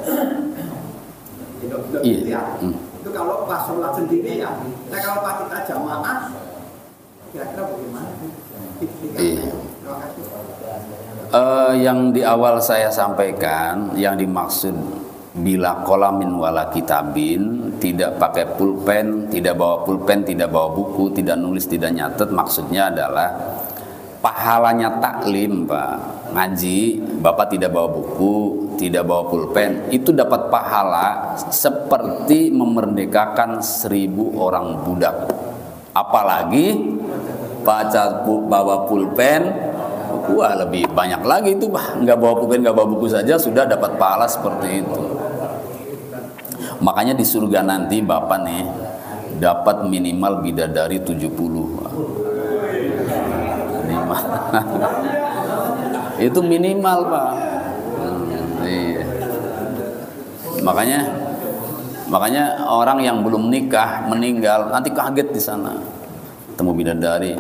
hidup ya. Itu kalau pas sholat sendiri ya. Nah kalau pas kita jamaah kira-kira bagaimana? Iya. Terima kasih. Yang di awal saya sampaikan, yang dimaksud bila qalamin wala kitabin, tidak pakai pulpen, tidak bawa pulpen, tidak bawa buku, tidak nulis, tidak nyatet, maksudnya adalah pahalanya taklim, Pak, ngaji, Bapak tidak bawa buku, tidak bawa pulpen, itu dapat pahala seperti memerdekakan 1000 orang budak. Apalagi bawa pulpen, wah lebih banyak lagi itu, Pak. Nggak bawa pulpen, nggak bawa buku saja sudah dapat pahala seperti itu. Makanya di surga nanti Bapak nih dapat minimal bidadari 70. Minimal. Itu minimal, Pak. Iya. Makanya orang yang belum nikah meninggal nanti kaget di sana. Ketemu bidadari,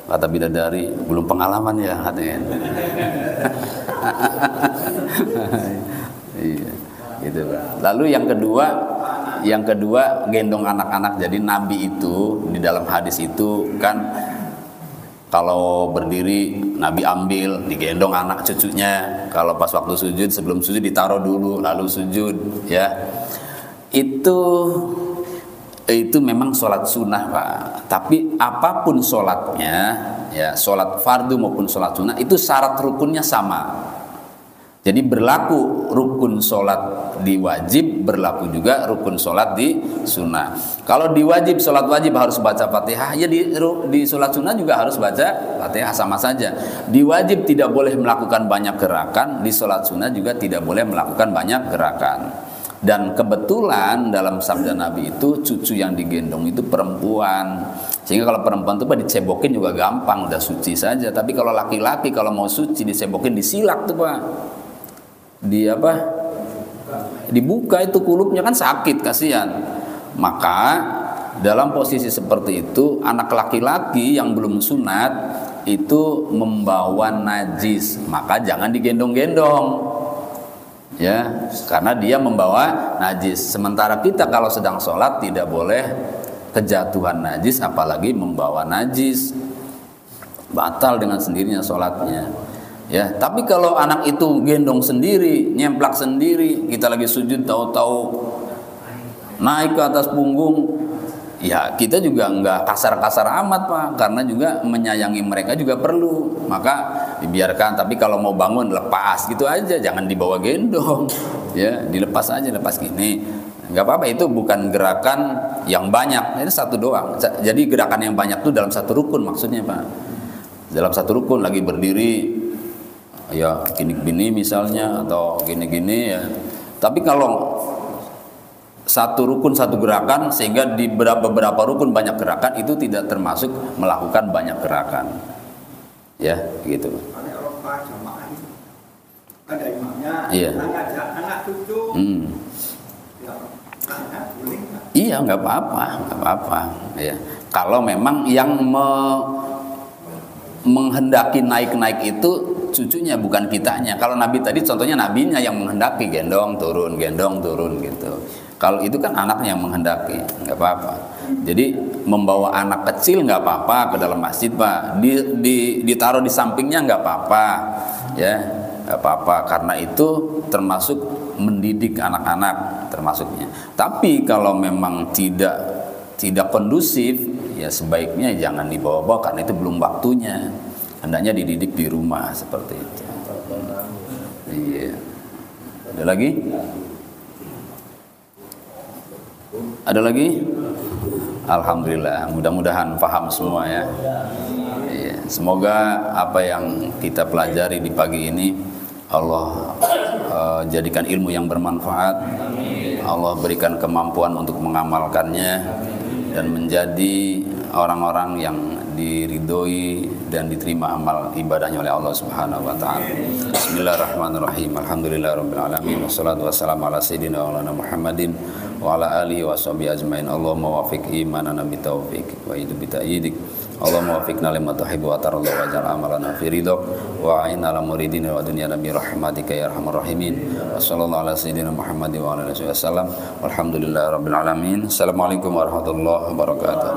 kata bidadari, belum pengalaman ya katanya. Iya. Gitu. Lalu yang kedua gendong anak-anak. Jadi Nabi itu di dalam hadis itu kan kalau berdiri Nabi ambil, digendong anak cucunya. Kalau pas waktu sujud, sebelum sujud ditaruh dulu lalu sujud, ya. Itu memang sholat sunnah, Pak. Tapi apapun sholatnya, ya sholat fardu maupun sholat sunnah itu syarat rukunnya sama. Jadi berlaku rukun sholat di wajib, berlaku juga rukun sholat di sunnah. Kalau di wajib, sholat wajib harus baca Fatihah, ya di sholat sunnah juga harus baca Fatihah, sama saja. Di wajib tidak boleh melakukan banyak gerakan, di sholat sunnah juga tidak boleh melakukan banyak gerakan. Dan kebetulan dalam sabda Nabi itu cucu yang digendong itu perempuan. Sehingga kalau perempuan itu Pak dicebokin juga gampang, udah suci saja. Tapi kalau laki-laki kalau mau suci dicebokin disilak tuh, Pak. Dibuka itu kulupnya kan sakit, kasihan. Maka dalam posisi seperti itu anak laki-laki yang belum sunat itu membawa najis, maka jangan digendong-gendong, ya, karena dia membawa najis. Sementara kita kalau sedang sholat tidak boleh kejatuhan najis, apalagi membawa najis, batal dengan sendirinya sholatnya. Ya, tapi kalau anak itu gendong sendiri, nyemplak sendiri, kita lagi sujud tahu-tahu naik ke atas punggung, ya kita juga nggak kasar-kasar amat, Pak, karena juga menyayangi mereka juga perlu, maka dibiarkan. Tapi kalau mau bangun lepas gitu aja, jangan dibawa gendong, ya dilepas aja, lepas gini, nggak apa-apa. Itu bukan gerakan yang banyak, ini satu doang. Jadi gerakan yang banyak itu dalam satu rukun maksudnya, Pak. Dalam satu rukun lagi berdiri, ya gini-gini misalnya, atau gini-gini ya. Tapi kalau satu rukun satu gerakan sehingga di beberapa rukun banyak gerakan, itu tidak termasuk melakukan banyak gerakan, ya gitu. Ada imamnya, iya. Anak cucu, iya nggak apa-apa, ya. Kalau memang yang menghendaki naik itu cucunya, bukan kitanya. Kalau Nabi tadi contohnya nabinya yang menghendaki gendong turun gitu. Kalau itu kan anaknya yang menghendaki, nggak apa-apa. Jadi membawa anak kecil nggak apa-apa ke dalam masjid, Pak. Ditaruh di sampingnya nggak apa-apa, ya nggak apa-apa. Karena itu termasuk mendidik anak-anak termasuknya. Tapi kalau memang tidak kondusif, ya sebaiknya jangan dibawa-bawa karena itu belum waktunya. Hendaknya dididik di rumah seperti itu. Iya. Ada lagi? Ada lagi? Alhamdulillah, mudah-mudahan paham semua ya. Iya. Semoga apa yang kita pelajari di pagi ini Allah jadikan ilmu yang bermanfaat. Allah berikan kemampuan untuk mengamalkannya dan menjadi orang-orang yang diridhoi dan diterima amal ibadahnya oleh Allah Subhanahu wa taala. Bismillahirrahmanirrahim. Alhamdulillahirabbil alamin wassalatu wassalamu ala sayyidina wa Muhammadin wa ala alihi washabihi ajmain. Allahumma waffiq imanana bi taufiq wa hidu bi ta'yidik. Allahumma waffiqna lima tuhibbu wa tarda wa ja'al amalana fi ridhak wa a'inna ala muridina wa dunyana bi rahmatika ya arhamar rahimin. Wassallallahu ala sayyidina Muhammadin wa ala alihi wasallam. Walhamdulillahirabbil alamin. Assalamualaikum warahmatullahi wabarakatuh.